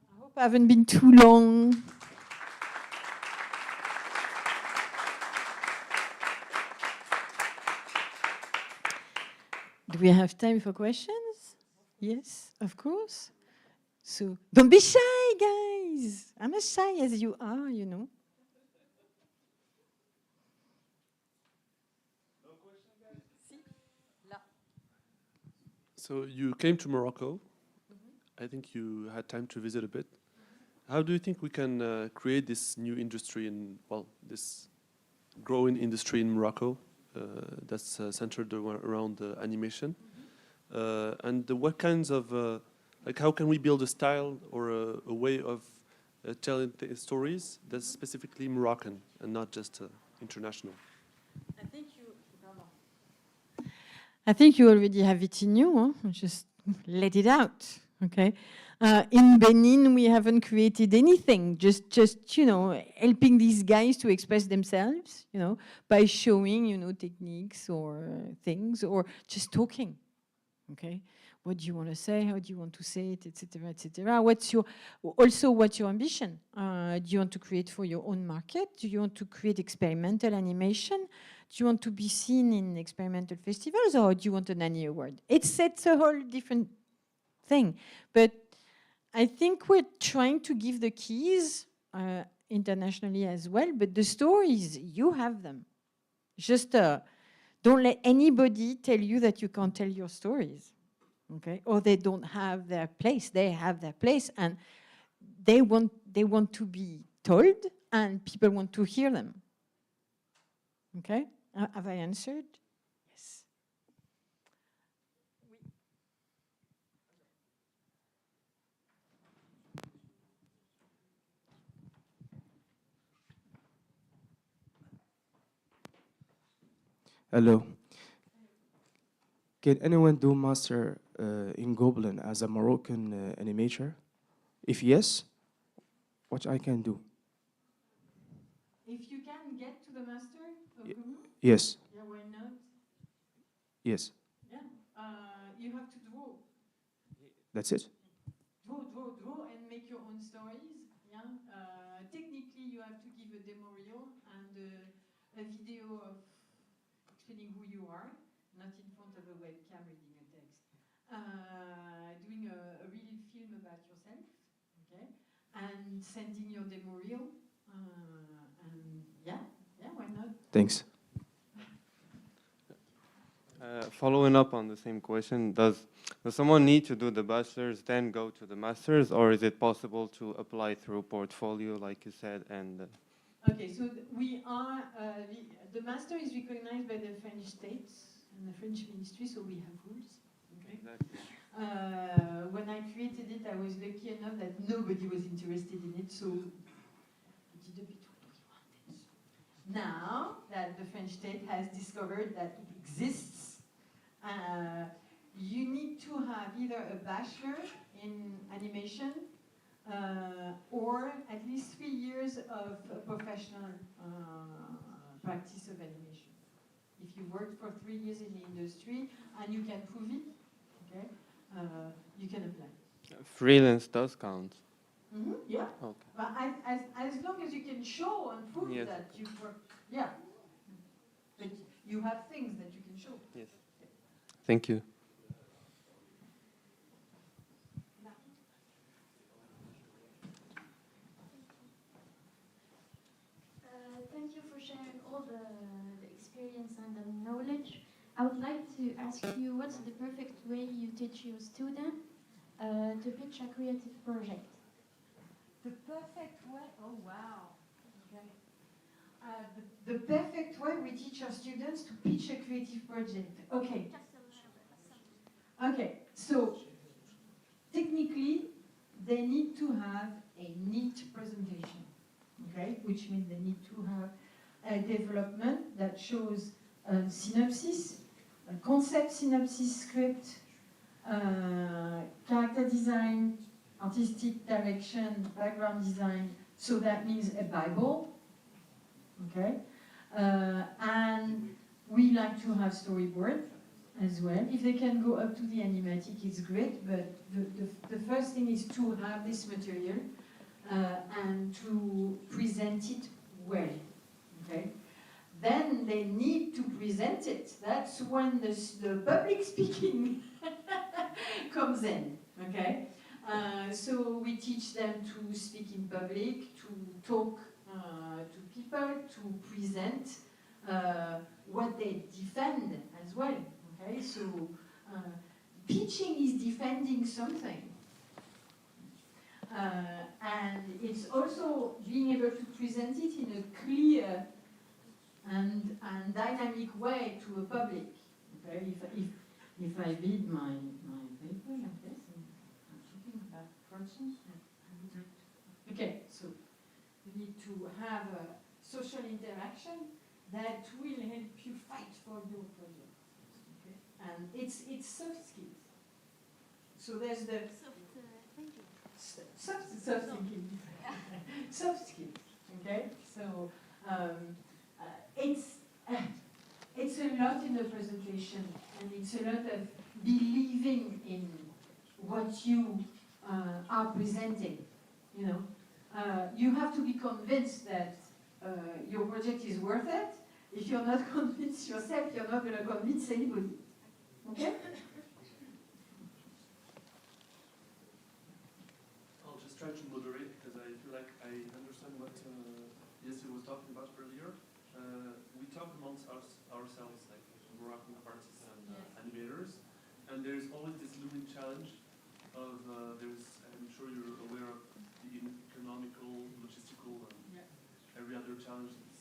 I hope I haven't been too long. Do we have time for questions? Yes, of course. So don't be shy, guys. I'm as shy as you are, you know. No question, guys? So you came to Morocco. I think you had time to visit a bit. How do you think we can create this new industry this growing industry in Morocco? That's centered around animation. And what kinds of, how can we build a style or a way of telling stories that's specifically Moroccan and not just international? I think you already have it in you. Huh? Just let it out, okay? In Benin, we haven't created anything, just you know, helping these guys to express themselves, you know, by showing, you know, techniques or things, or just talking, okay? What do you want to say? How do you want to say it, etc., etc.? What's your ambition? Do you want to create for your own market? Do you want to create experimental animation? Do you want to be seen in experimental festivals, or do you want an Annie Award? It's a whole different thing, but I think we're trying to give the keys internationally as well, but the stories, you have them. Just don't let anybody tell you that you can't tell your stories, okay? Or they don't have their place. They have their place, and they want to be told, and people want to hear them. Okay? Have I answered? Yes. Hello. Can anyone do master in Gobelins as a Moroccan animator? If yes, what I can do? If you can get to the master of Gobelins? Yes. Yeah, why not? Yes. Yeah. You have to draw. That's it? Draw, and make your own stories. Yeah. Technically, you have to give a demo reel and a video of explaining who you are, not in front of a webcam reading a text. Doing a real film about yourself, okay, and sending your demo reel. And yeah, why not? Thanks. Following up on the same question, does someone need to do the bachelor's then go to the master's, or is it possible to apply through portfolio, like you said? And okay, so we are the master is recognized by the French state and the French ministry, so we have rules. Okay. exactly. When I created it, I was lucky enough that nobody was interested in it, so we did a bit what we wanted. Now that the French state has discovered that it exists, you need to have, either a bachelor in animation or at least 3 years of professional practice of animation. If you worked for 3 years in the industry and you can prove it, okay, you can apply. Freelance does count. Yeah. Okay. But as long as you can show and prove Yes. that you've worked, yeah. But you have things that you can show. Yes. Thank you. Thank you for sharing all the experience and the knowledge. I would like to ask you, what's the perfect way you teach your student to pitch a creative project? The perfect way? Oh, wow. Okay. The perfect way we teach our students to pitch a creative project. Okay. Okay. So, technically, they need to have a neat presentation. Okay, which means they need to have a development that shows a synopsis, a concept synopsis script, character design, artistic direction, background design. So that means a Bible. Okay, and we like to have storyboard as well. If they can go up to the animatic, it's great. But the first thing is to have this material. And to present it well, okay? Then they need to present it. That's when the public speaking comes in, okay? So we teach them to speak in public, to talk to people, to present what they defend as well, okay? So pitching is defending something. And it's also being able to present it in a clear and dynamic way to a public. Okay? If I read my paper like this, I'm talking about persons. Okay, so you need to have a social interaction that will help you fight for your project. Okay? And it's soft skills. So there's the soft thinking. Soft skills. Okay, so it's a lot in the presentation, and it's a lot of believing in what you are presenting. You know, you have to be convinced that your project is worth it. If you're not convinced yourself, you're not going to convince anybody. Okay. Try to moderate because I feel like I understand what Cécile was talking about earlier. We talk amongst ourselves, like Moroccan artists and animators, and there's always this looming challenge of I'm sure you're aware of the economical, logistical, and every other challenge that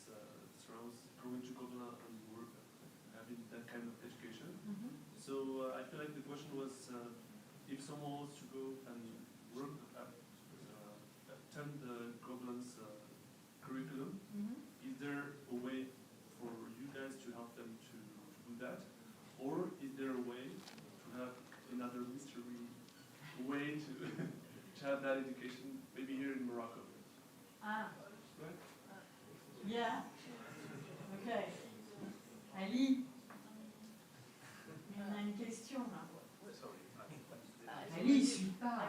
surrounds going to Gobelins and work, having that kind of education. So I feel like the question was, if someone wants to go and work attend the Gobelins curriculum, is there a way for you guys to help them to do that? Or is there a way to have another mystery way to, to have that education, maybe here in Morocco? Right? Yeah. Okay. Ali, on a une question là. Ali, suis pas.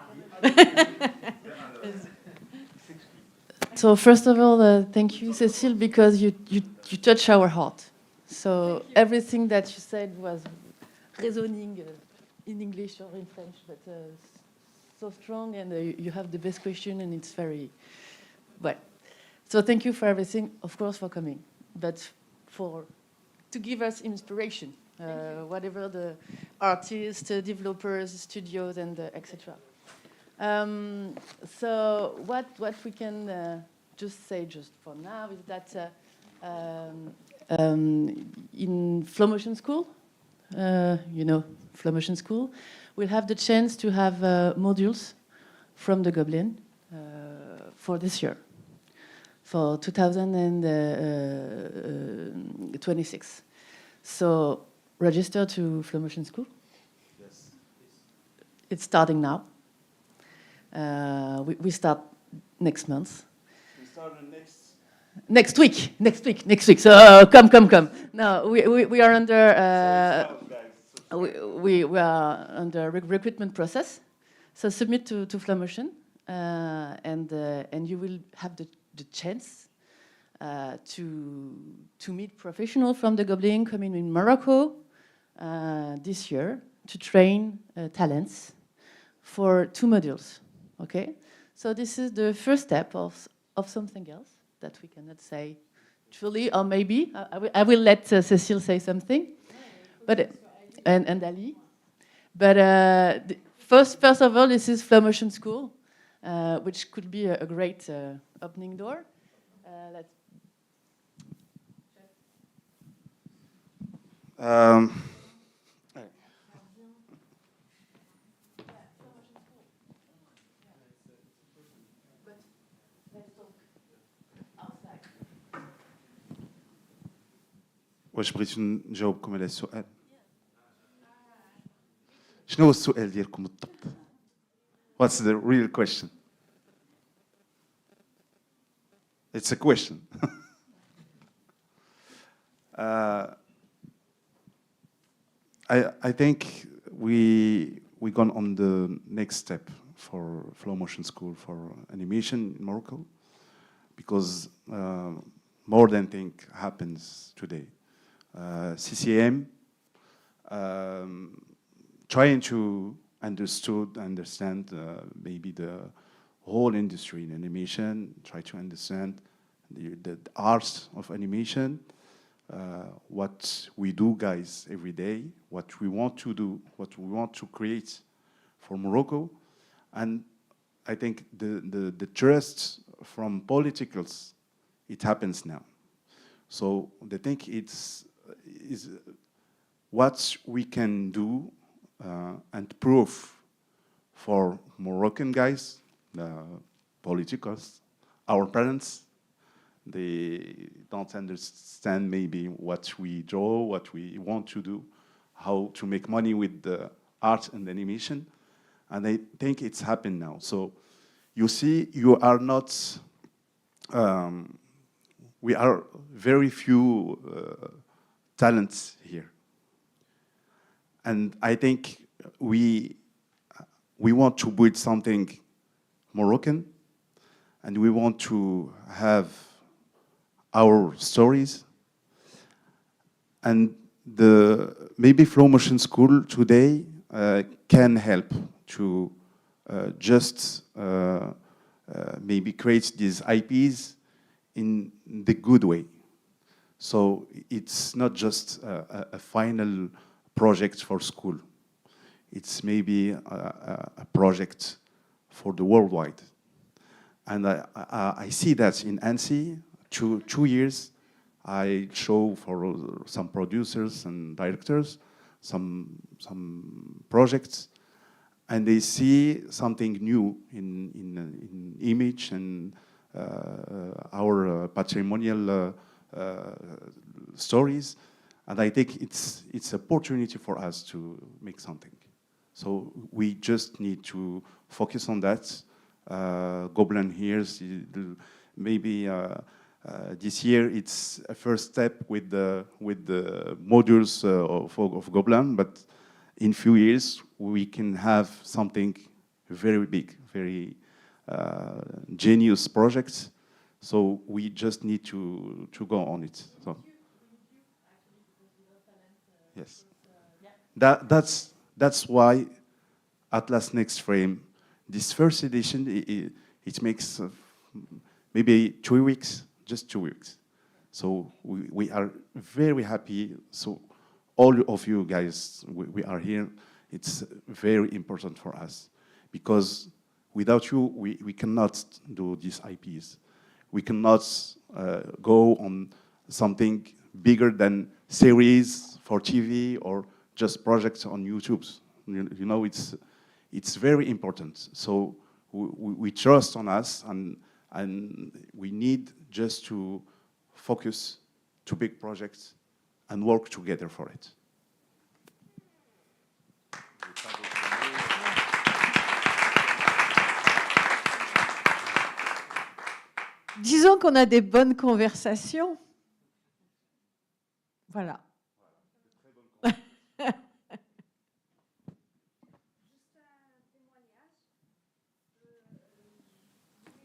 So first of all, thank you, Cécile, because you touch our heart. So everything that you said was resonating in English or in French, but so strong, and you have the best question, and it's very well. So thank you for everything, of course, for coming, but to give us inspiration, whatever the artists, developers, studios, and etc. So what we can just say just for now is that in Flow Motion School, Flow Motion School, we'll have the chance to have modules from the Gobelins for this year, for 2026. So register to Flow Motion School. It's starting now. We start next month. We start Next week. So come. No, we are under we are under recruitment process. So submit to Flomotion, and you will have the chance to meet professionals from the Gobelins coming in Morocco this year to train talents for 2 modules. Okay, so this is the first step of something else that we cannot say truly, or maybe I will let Cécile say something, but and Ali. But first of all, this is Flomotion School, which could be a great opening door. واش بغيتو نجاوبكم على السؤال؟ شنو هو السؤال ديالكم بالضبط؟ What's the real question? It's a question. I think we gone on the next step for Flomotion School for animation in Morocco, because more than thing happens today. CCM trying to understand maybe the whole industry in animation, try to understand the art of animation, what we do, guys, every day, what we want to do, what we want to create for Morocco. And I think the trust from politicals, it happens now. So the thing is what we can do and prove for Moroccan guys, the politicals, our parents. They don't understand maybe what we draw, what we want to do, how to make money with the art and animation. And I think it's happened now. So you see, you are not, we are very few talents here. And I think we want to build something Moroccan, and we want to have our stories. And maybe Flomotion School today can help to just maybe create these IPs in the good way. So it's not just a final project for school. It's maybe a project for the worldwide. And I see that in ANSI, 2 years, I show for some producers and directors some projects, and they see something new in image and our patrimonial stories, and I think it's opportunity for us to make something. So we just need to focus on that. Gobelins here, maybe this year it's a first step with the modules of Gobelins, but in few years we can have something very big, very genius projects. So we just need to go on it. So yes, that's why Atlas Next Frame, this first edition, it makes maybe 2 weeks, just 2 weeks. So we are very happy. So all of you guys, we are here. It's very important for us, because without you, we cannot do these IPs. We cannot go on something bigger than series for TV or just projects on YouTube. You know, it's very important. So we trust on us, and we need just to focus to big projects and work together for it. disons qu'on a des bonnes conversations. Voilà.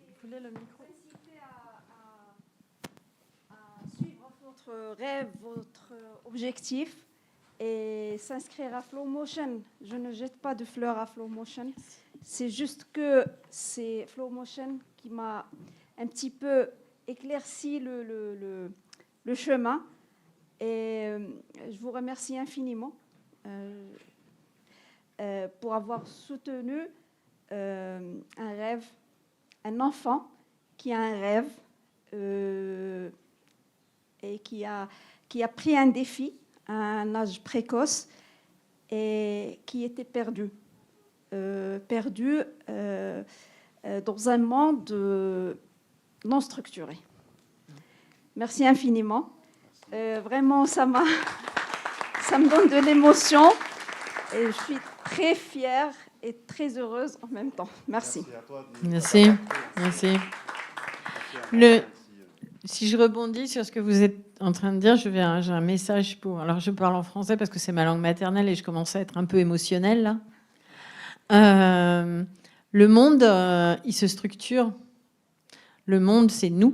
Vous voulez le micro? À suivre votre rêve, votre objectif et s'inscrire à Flow Motion. Je ne jette pas de fleurs à Flow Motion. C'est juste que c'est Flow Motion qui m'a un petit peu éclairci le chemin. Et je vous remercie infiniment pour avoir soutenu un rêve, un enfant qui a un rêve et qui a pris un défi à un âge précoce et qui était perdu. Dans un monde non structuré. Merci infiniment. Vraiment, ça me donne de l'émotion et je suis très fière et très heureuse en même temps. Merci. Merci. Merci. Si je rebondis sur ce que vous êtes en train de dire, j'ai un message pour... Alors, je parle en français parce que c'est ma langue maternelle et je commence à être un peu émotionnelle, là. Le monde, il se structure. Le monde, c'est nous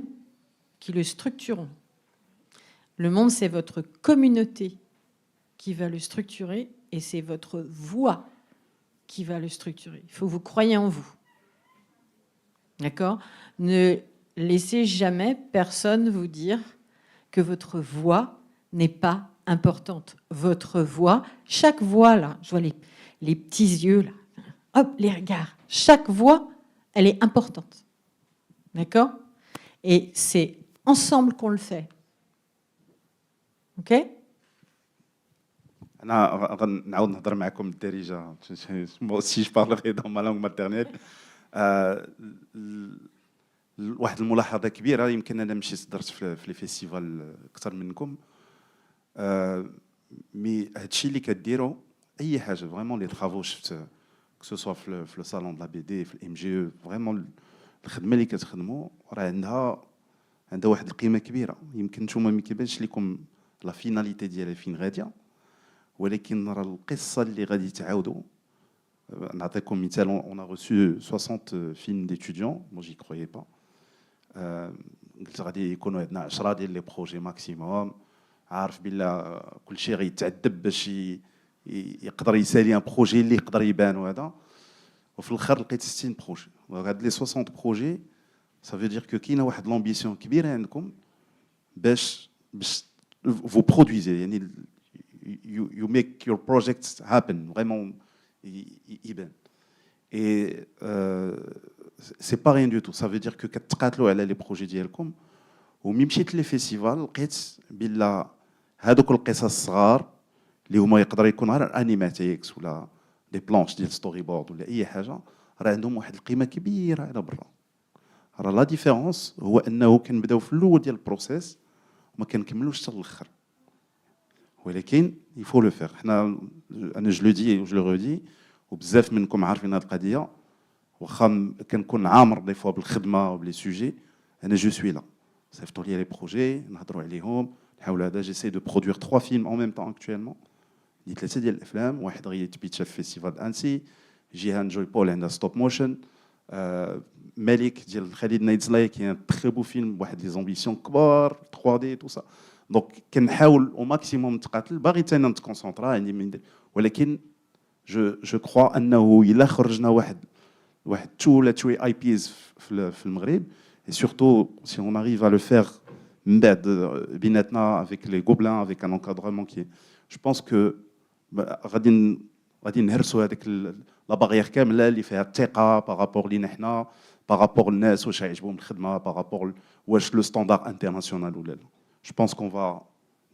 qui le structurons. Le monde, c'est votre communauté qui va le structurer et c'est votre voix qui va le structurer. Il faut que vous croyiez en vous. D'accord ? Ne laissez jamais personne vous dire que votre voix n'est pas importante. Votre voix, chaque voix, là, je vois les petits yeux, là, hop, les regards. Chaque voix, elle est importante. D'accord ? Et c'est ensemble qu'on le fait. OK ? انا غنعاود نهضر معكم بالدارجه moi aussi je parlerai dans ma langue maternelle. واحد الملاحظه كبيره يمكن انا مشيت درت في لي فيستيفال اكثر منكم مي هادشي اللي كديروا اي حاجه فريمون لي طرافو شفت كو سوا في لو صالون دو لا بي دي في الام جي فريمون الخدمه اللي كتخدموا راه عندها واحد القيمه كبيره. يمكن نتوما ما كيبانش لكم لا فيناليتي ديالها فين غاديه، ولكن راه القصه اللي غادي تعاودوا. نعطيكم مثال، on a reçu 60 films d'étudiants, moi j'y croyais pas. قلت غادي يكونوا عندنا 10 ديال لي بروجي ماكسيموم، عارف بلا كل شيء غيتعذب باش يقدر يسالي ان بروجي اللي يقدر يبان وهذا، وفي الاخر لقيت 60 بروجي. وهاد لي 60 بروجي ça veut dire que كاينه واحد لامبيسيون كبيره عندكم باش vous produisez يعني you make your projects happen vraiment يبان. Et c'est pas rien du tout. Ça veut dire que كتقاتلوا على لي بروجي ديالكم، وملي مشيت لي فيستيفال لقيت بلا هذوك القصص الصغار اللي هما يقدروا يكونوا غير انيماتيكس ولا دي بلانش ديال ستوري بورد ولا اي حاجه، راه عندهم واحد القيمه كبيره على برا. راه لا ديفيرونس هو انه كنبداو في الاول ديال البروسيس وما كنكملوش حتى الاخر، ولكن يفو لو فير. حنا انا جو لو دي و جو لو رودي، وبزاف منكم عارفين هذه القضيه، واخا كنكون عامر دي فوا بالخدمه وبلي سوجي، انا جو سوي لا صيفطوا لي لي بروجي نهضروا عليهم نحاول هذا. جيسي دو برودوير 3 فيلم اون ميم طون اكطويلمون، دي 3 ديال الافلام. واحد غيتبيتشا في فيستيفال انسي، جيهان جوي بول عندها ستوب موشن، مالك ديال خالد نايتزلاي كاين تري بو فيلم بواحد لي زامبيسيون كبار 3 دي تو سا. دونك كنحاول او ماكسيموم نتقاتل، باغي حتى انا نتكونسونطرا عندي، ولكن جو كخوا انه الا خرجنا واحد 2 ولا 3 اي بيز في المغرب، et surtout si on arrive à le faire من بعد بيناتنا avec les Gobelins, avec un encadrement qui est, je pense que غادي نهرسوا هذيك لا باغيير كامله اللي فيها الثقه بارابور لينا حنا، بارابور الناس واش يعجبهم الخدمه، بارابور واش لو ستاندار انترناسيونال ولا لا. جو بونس كون فا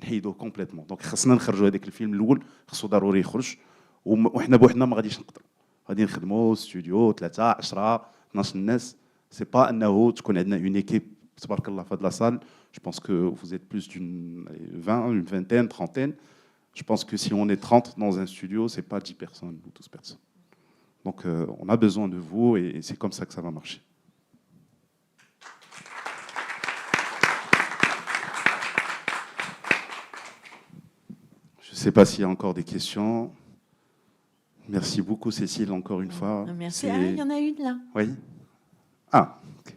نحيدوه كومبليتمون. دونك خصنا نخرجوا هذاك الفيلم الاول، خصو ضروري يخرج، وحنا بوحدنا ما غاديش نقدروا. غادي نخدموا استوديو 3 10 12 الناس. سي با انه تكون عندنا اون ايكيب تبارك الله في هاد لا سال. جو بونس كو vous êtes plus d'une 20 une vingtaine 30. Je pense que si on est 30 dans un studio, c'est pas 10 personnes ou 12 personnes. Donc on a besoin de vous et c'est comme ça que ça va marcher. ne sais pas s'il y a encore des questions. Merci beaucoup, Cécile, encore une fois. Merci. Ah, il y en a une là. Oui. Ah. Ok.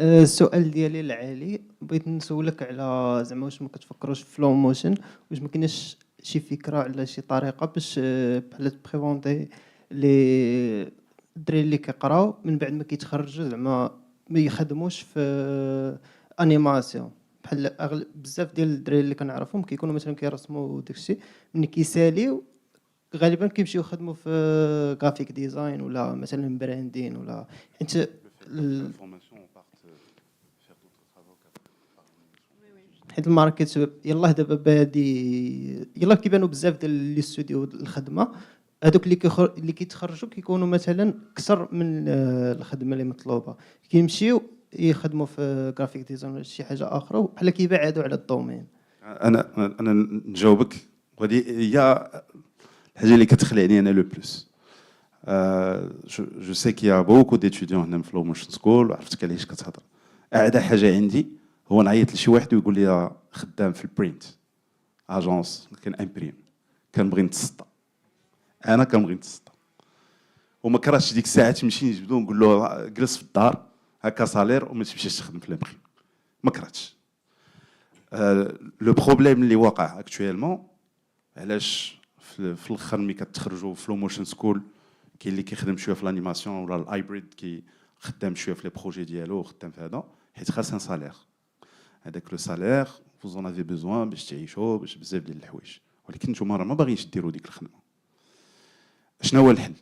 السؤال ديالي العالي بغيت نسولك على زعما واش ما كتفكروش في فلو موشن، واش ما كايناش شي فكره على شي طريقه باش بحال تبريفونتي لي الدراري اللي كيقراو من بعد ما كيتخرجوا زعما ما يخدموش في انيماسيون، بحال بزاف ديال الدراري اللي كنعرفهم كيكونوا مثلا كيرسموا داكشي ملي كيساليو غالبا كيمشيو يخدموا في غرافيك ديزاين ولا مثلا براندين ولا حيت حيت الماركت يلاه دابا بادي يلاه كيبانوا بزاف ديال لي ستوديو الخدمه هذوك اللي كيتخرجوا كيكونوا مثلا اكثر من الخدمه اللي مطلوبه، كيمشيو يخدموا في جرافيك ديزاين ولا شي حاجه اخرى بحال كيبعدوا على الدومين. انا نجاوبك، وهذه هي الحاجه اللي كتخلعني انا لو بلوس. جو سي كي بوكو ديتيديون هنا في فلو موشن سكول، وعرفتك علاش كتهضر. اعلى حاجه عندي هو نعيط لشي واحد ويقول لي خدام في البرينت اجونس كنامبريم كنبغي نتسطى، انا كنبغي نتسطى وما كرهتش ديك الساعه تمشي نجبدو نقول له جلس في الدار هكا صالير وما تمشيش تخدم في لامبريم، ما كرهتش. لو بروبليم اللي واقع اكطويلمون علاش في الاخر ملي كتخرجوا في فلو موشن سكول كاين اللي كيخدم شويه في الانيماسيون ولا الهايبريد كي خدام شويه في لي بروجي ديالو خدام في هذا، حيت خاص ان سالير. هذاك لو سالير vous en avez besoin باش تعيشوا باش بزاف ديال الحوايج، ولكن نتوما راه ما باغيينش ديروا ديك الخدمه. شنو هو الحل؟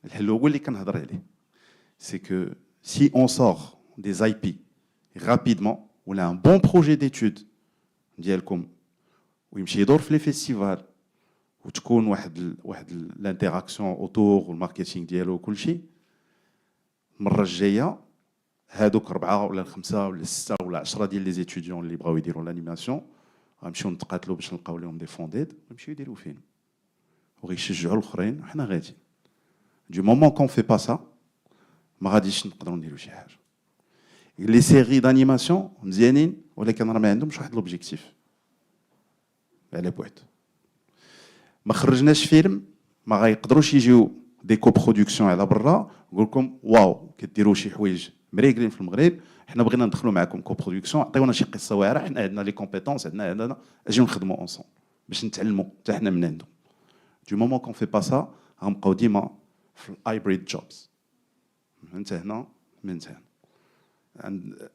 الحل هو اللي كنهضر عليه، سي كو سي اون سور دي اي بي رابيدمون ولا ان بون بروجي ديتود ديالكم ويمشي يدور في لي فيستيفال وتكون واحد لانتراكسيون اوتور والماركتينغ ديالو وكلشي، المره الجايه هادوك 4 ولا 5 ولا 6 ولا 10 ديال لي زيتيديون اللي بغاو يديروا لانيماسيون غنمشيو نتقاتلوا باش نلقاو لهم دي فونديد ويمشيو يديروا فيلم وغيشجعوا الاخرين وحنا غاديين. دو مومون كون في با سا ما غاديش نقدروا نديروا شي حاجه. لي سيري دانيماسيون مزيانين ولكن راه ما عندهمش واحد لوبجيكتيف على بوحد. ما خرجناش فيلم ما غيقدروش يجيو دي كو برودكسيون على برا نقول لكم واو كديروا شي حوايج مريقلين في المغرب، حنا بغينا ندخلوا معكم كو برودكسيون، عطيونا شي قصه واعره، حنا عندنا لي كومبيتونس عندنا اجيو نخدموا اونصون باش نتعلموا حتى حنا من عندهم. دو مومون كون في با سا غنبقاو ديما في الهايبريد جوبز من هنا من هنا.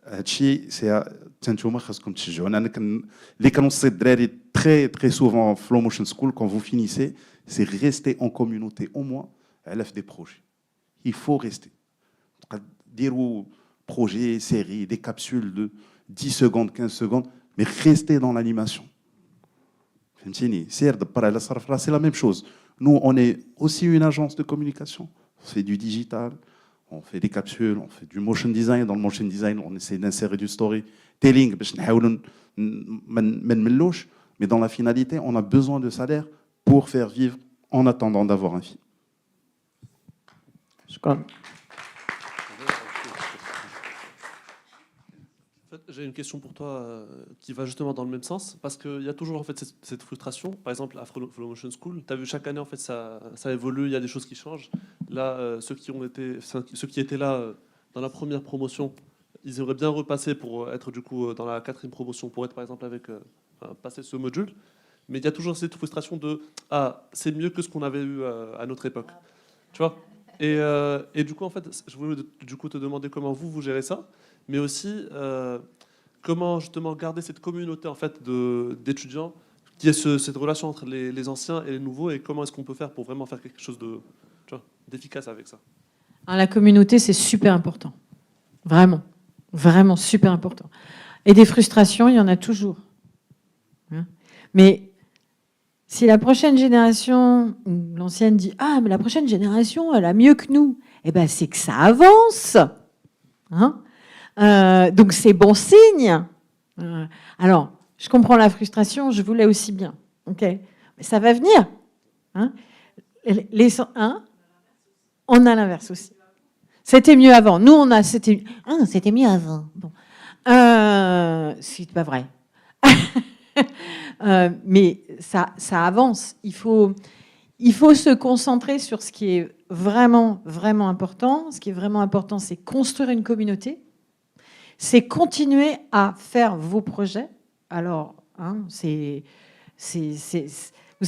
هادشي سي حتى نتوما خاصكم تشجعونا. انا اللي كنوصي الدراري تري سوفون في لو موشن سكول كون فو فينيسي سي ريستي اون كوميونيتي او موان على في دي بروجي. il faut rester. Dire projet, série, des capsules de 10 secondes, 15 secondes, mais rester dans l'animation. C'est la même chose. Nous, on est aussi une agence de communication. On fait du digital, on fait des capsules, on fait du motion design. Dans le motion design, on essaie d'insérer du storytelling. Mais dans la finalité, on a besoin de salaire pour faire vivre en attendant d'avoir un film. شكرا. J'ai une question pour toi qui va justement dans le même sens, parce qu'il y a toujours en fait cette frustration. Par exemple, à Flow Motion School, tu as vu chaque année en fait ça évolue, il y a des choses qui changent. Là, ceux qui étaient là dans la première promotion, ils auraient bien repassé pour être du coup dans la 4e promotion, pour être par exemple avec passer ce module. Mais il y a toujours cette frustration de c'est mieux que ce qu'on avait eu à notre époque, tu vois. Et du coup en fait, je voulais du coup te demander comment vous gérez ça. Mais aussi comment justement garder cette communauté en fait d'étudiants, qui est cette relation entre les anciens et les nouveaux, et comment est-ce qu'on peut faire pour vraiment faire quelque chose d'efficace avec ça. Alors, la communauté, c'est super important, vraiment, vraiment super important. Et des frustrations, il y en a toujours. Mais si la prochaine génération, ou l'ancienne dit mais la prochaine génération, elle a mieux que nous, eh ben c'est que ça avance. Donc c'est bon signe. Alors, je comprends la frustration, je voulais aussi bien. Ok, mais ça va venir. On a l'inverse aussi. C'était mieux avant. Nous, c'était mieux avant. Bon. C'est pas vrai. Mais ça avance. Il faut se concentrer sur ce qui est vraiment, vraiment important. Ce qui est vraiment important, c'est construire une communauté. C'est continuer à faire vos projets. Alors, vous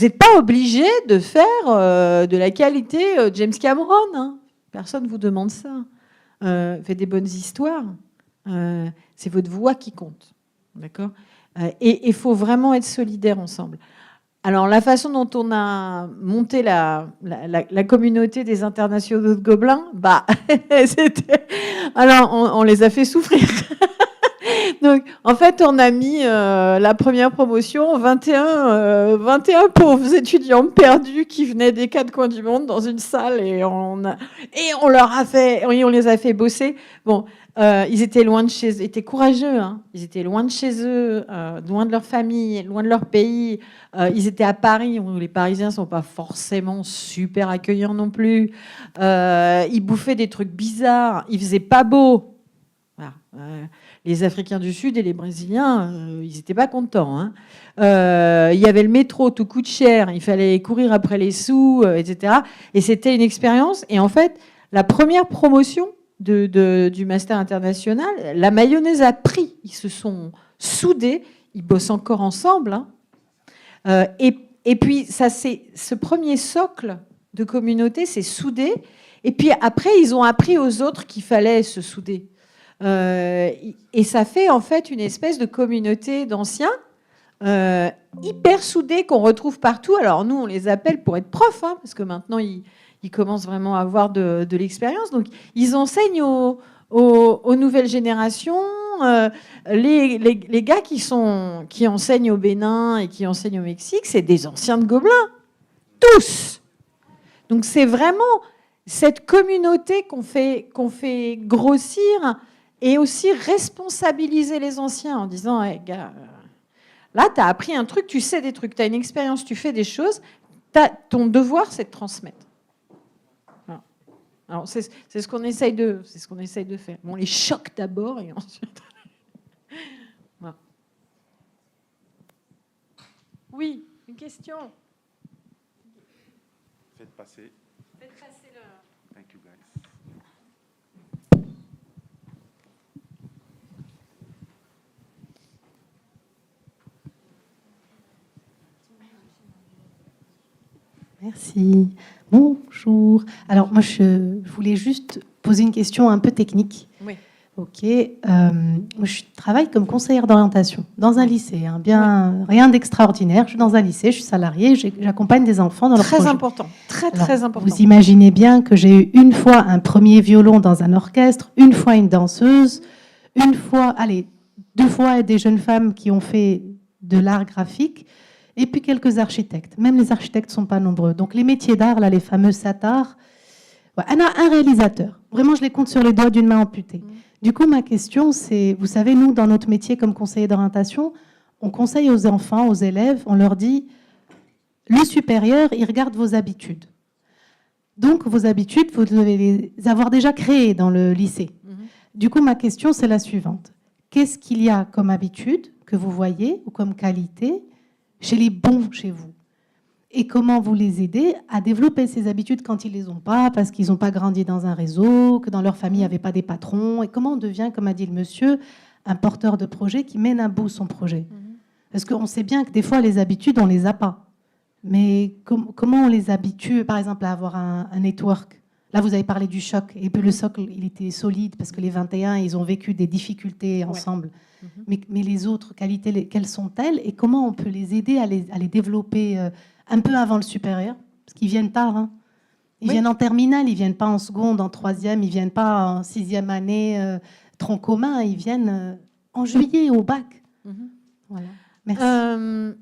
n'êtes pas obligé de faire de la qualité James Cameron. Hein. Personne ne vous demande ça. Faites des bonnes histoires. C'est votre voix qui compte. D'accord ? Et il faut vraiment être solidaires ensemble. Alors, la façon dont on a monté la communauté des internationaux de Gobelins, alors on les a fait souffrir. Donc, en fait, on a mis la première promotion 21 pauvres étudiants perdus qui venaient des quatre coins du monde dans une salle et on les a fait bosser. Bon, ils étaient loin de chez eux, ils étaient courageux. Hein. Ils étaient loin de chez eux, loin de leur famille, loin de leur pays. Ils étaient à Paris, où les Parisiens sont pas forcément super accueillants non plus. Ils bouffaient des trucs bizarres. Il faisait pas beau. Voilà. Les Africains du Sud et les Brésiliens, ils n'étaient pas contents. Hein. Il y avait le métro, tout coûte cher, il fallait courir après les sous, etc. Et c'était une expérience. Et en fait, la première promotion du Master international, la mayonnaise a pris. Ils se sont soudés, ils bossent encore ensemble. Hein. Et puis, ce premier socle de communauté s'est soudé. Et puis après, ils ont appris aux autres qu'il fallait se souder. Et ça fait en fait une espèce de communauté d'anciens hyper soudés qu'on retrouve partout. Alors nous, on les appelle pour être profs, hein, parce que maintenant, ils commencent vraiment à avoir de l'expérience. Donc, ils enseignent aux nouvelles générations. Les gars qui enseignent au Bénin et qui enseignent au Mexique, c'est des anciens de Gobelins. Tous. Donc, c'est vraiment cette communauté qu'on fait grossir et aussi responsabiliser les anciens en disant hey, gars, là, tu as appris un truc, tu sais des trucs, tu as une expérience, tu fais des choses, ton devoir, c'est de transmettre. Voilà. Alors, c'est ce qu'on essaye de faire. On les choque d'abord et ensuite... Voilà. Oui, une question. Faites passer le... Thank you, guys. Merci. Bonjour. Alors, moi, je voulais juste poser une question un peu technique. Oui. Ok. Moi, je travaille comme conseillère d'orientation dans un lycée. Hein, bien, rien d'extraordinaire. Je suis dans un lycée, je suis salariée, j'accompagne des enfants dans leur projet. Très important. Très important. Vous imaginez bien que j'ai eu une fois un premier violon dans un orchestre, une fois une danseuse, deux fois des jeunes femmes qui ont fait de l'art graphique. Et puis quelques architectes. Même les architectes ne sont pas nombreux. Donc les métiers d'art, là, les fameux satars, ouais, un réalisateur. Vraiment, je les compte sur les doigts d'une main amputée. Du coup, ma question, c'est, vous savez, nous, dans notre métier comme conseiller d'orientation, on conseille aux enfants, aux élèves, on leur dit, le supérieur, il regarde vos habitudes. Donc, vos habitudes, vous devez les avoir déjà créées dans le lycée. Du coup, ma question, c'est la suivante. Qu'est-ce qu'il y a comme habitude que vous voyez ou comme qualité chez les bons chez vous? Et comment vous les aidez à développer ces habitudes quand ils ne les ont pas, parce qu'ils n'ont pas grandi dans un réseau, que dans leur famille, il n'y avait pas des patrons? Et comment on devient, comme a dit le monsieur, un porteur de projet qui mène à bout son projet? Parce qu'on sait bien que des fois, les habitudes, on ne les a pas. Mais comment on les habitue, par exemple, à avoir un network? Là, vous avez parlé du choc. Et puis le socle, il était solide parce que les 21, ils ont vécu des difficultés ensemble. Ouais. Mais les autres qualités, quelles sont-elles? Et comment on peut les aider à les développer un peu avant le supérieur? Parce qu'ils viennent tard. Hein. Ils viennent en terminale, ils ne viennent pas en seconde, en troisième, ils ne viennent pas en sixième année tronc commun, ils viennent en juillet au bac. Voilà. Merci.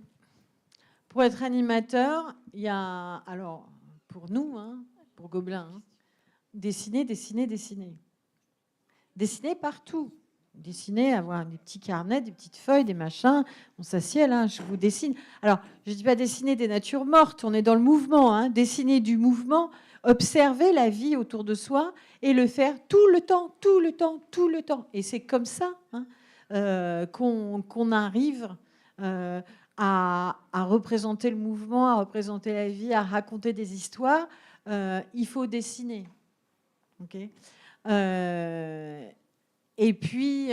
Pour être animateur, il y a, alors, pour nous, hein, pour Gobelins, dessiner. Dessiner partout. Dessiner, avoir des petits carnets, des petites feuilles, des machins. On s'assied là, je vous dessine. Alors, je ne dis pas dessiner des natures mortes, on est dans le mouvement. Hein. Dessiner du mouvement, observer la vie autour de soi et le faire tout le temps, tout le temps, tout le temps. Et c'est comme ça qu'on arrive à représenter le mouvement, à représenter la vie, à raconter des histoires. Il faut dessiner. Okay. Et puis,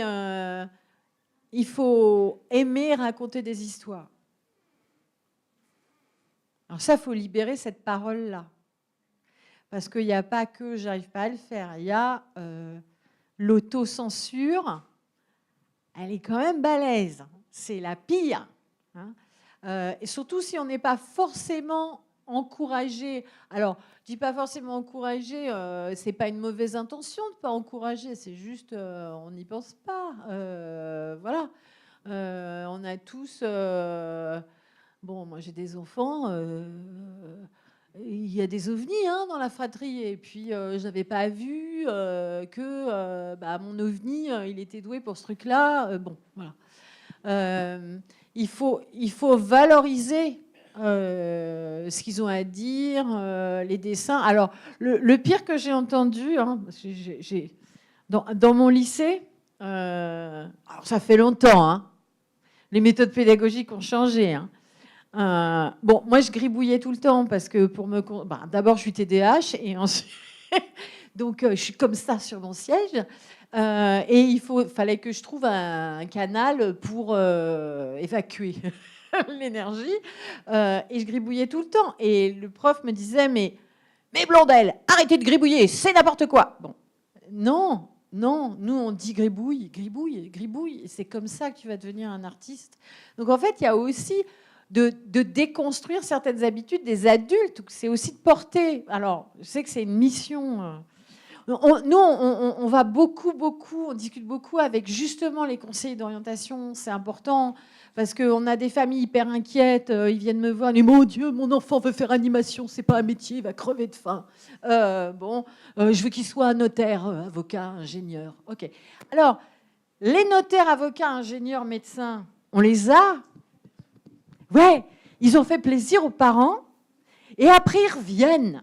il faut aimer raconter des histoires. Alors ça, il faut libérer cette parole-là. Parce qu'il n'y a pas que j'arrive pas à le faire. Il y a l'autocensure. Elle est quand même balèze. C'est la pire. Hein. Et surtout si on n'est pas forcément encouragé. Alors, je dis pas forcément encouragé, c'est pas une mauvaise intention de pas encourager, c'est juste on n'y pense pas. Voilà. On a tous. Bon, moi j'ai des enfants. Il y a des ovnis dans la fratrie. Et puis, je n'avais pas vu que mon ovni, il était doué pour ce truc-là. Bon, voilà. Il faut valoriser ce qu'ils ont à dire, les dessins. Alors, le pire que j'ai entendu, parce que dans mon lycée, alors ça fait longtemps, les méthodes pédagogiques ont changé. Bon, moi, je gribouillais tout le temps parce que d'abord, je suis TDAH et ensuite, donc je suis comme ça sur mon siège. Et il fallait que je trouve un canal pour évacuer l'énergie. Et je gribouillais tout le temps. Et le prof me disait, mais Blondel, arrêtez de gribouiller, c'est n'importe quoi. Bon, non, nous on dit gribouille. Et c'est comme ça que tu vas devenir un artiste. Donc en fait, il y a aussi de déconstruire certaines habitudes des adultes. C'est aussi de porter. Alors, je sais que c'est une mission. On va beaucoup, on discute beaucoup avec justement les conseillers d'orientation. C'est important parce qu'on a des familles hyper inquiètes. Ils viennent me voir. Mais mon Dieu, mon enfant veut faire animation. C'est pas un métier. Il va crever de faim. Je veux qu'il soit notaire, avocat, ingénieur. Ok. Alors, les notaires, avocats, ingénieurs, médecins, on les a. Ouais, ils ont fait plaisir aux parents. Et après, ils reviennent.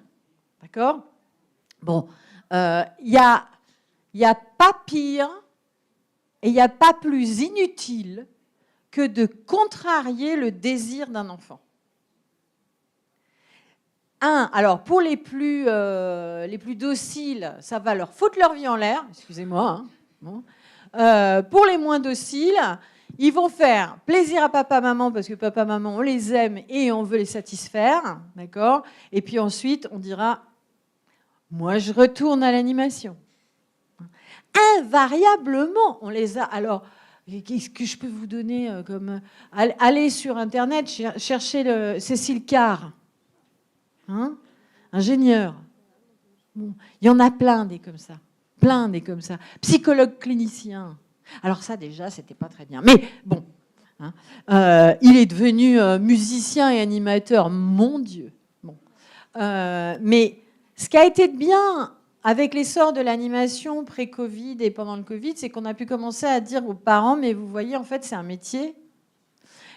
D'accord ? Bon. Il n'y a pas pire et il n'y a pas plus inutile que de contrarier le désir d'un enfant. Alors pour les plus dociles, ça va leur foutre leur vie en l'air, excusez-moi. Bon. Pour les moins dociles, ils vont faire plaisir à papa, maman, parce que papa, maman, on les aime et on veut les satisfaire, d'accord ? Et puis ensuite, on dira... Moi, je retourne à l'animation. Invariablement, on les a. Alors, qu'est-ce que je peux vous donner comme... Allez sur Internet, cherchez Cécile Carr, ingénieur. Bon, il y en a plein des comme ça. Psychologue clinicien. Alors ça, déjà, c'était pas très bien. Mais bon, il est devenu musicien et animateur, mon Dieu. Bon. Mais... Ce qui a été bien avec l'essor de l'animation pré-Covid et pendant le Covid, c'est qu'on a pu commencer à dire aux parents, mais vous voyez, en fait, c'est un métier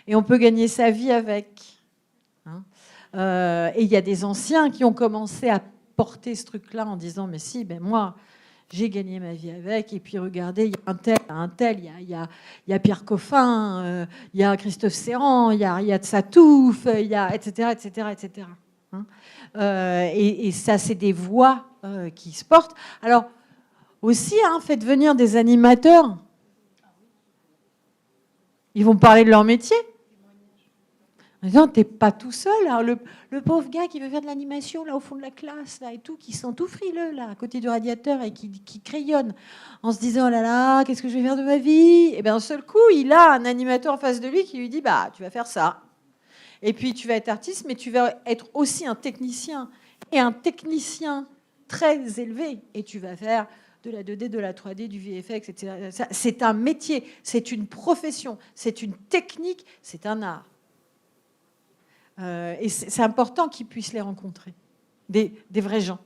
et on peut gagner sa vie avec. Et il y a des anciens qui ont commencé à porter ce truc-là en disant, mais si, moi, j'ai gagné ma vie avec. Et puis, regardez, il y a un tel, il y a Pierre Coffin, il y a Christophe Serrand, il y a Tsatouf, il y a etc., etc., etc. Et ça, c'est des voix qui se portent. Alors, aussi, faites venir des animateurs. Ils vont parler de leur métier. Non, t'es pas tout seul. Alors, le pauvre gars qui veut faire de l'animation là au fond de la classe là, et tout, qui sent tout frileux là, à côté du radiateur et qui crayonne en se disant oh là là, qu'est-ce que je vais faire de ma vie ? Et bien, d'un seul coup, il a un animateur en face de lui qui lui dit tu vas faire ça. Et puis, tu vas être artiste, mais tu vas être aussi un technicien. Et un technicien très élevé. Et tu vas faire de la 2D, de la 3D, du VFX, etc. C'est un métier, c'est une profession, c'est une technique, c'est un art. Et c'est important qu'ils puissent les rencontrer. Des vrais gens.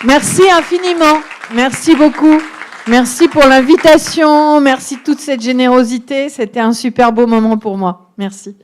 Merci infiniment. Merci beaucoup. Merci pour l'invitation. Merci de toute cette générosité. C'était un super beau moment pour moi. Merci.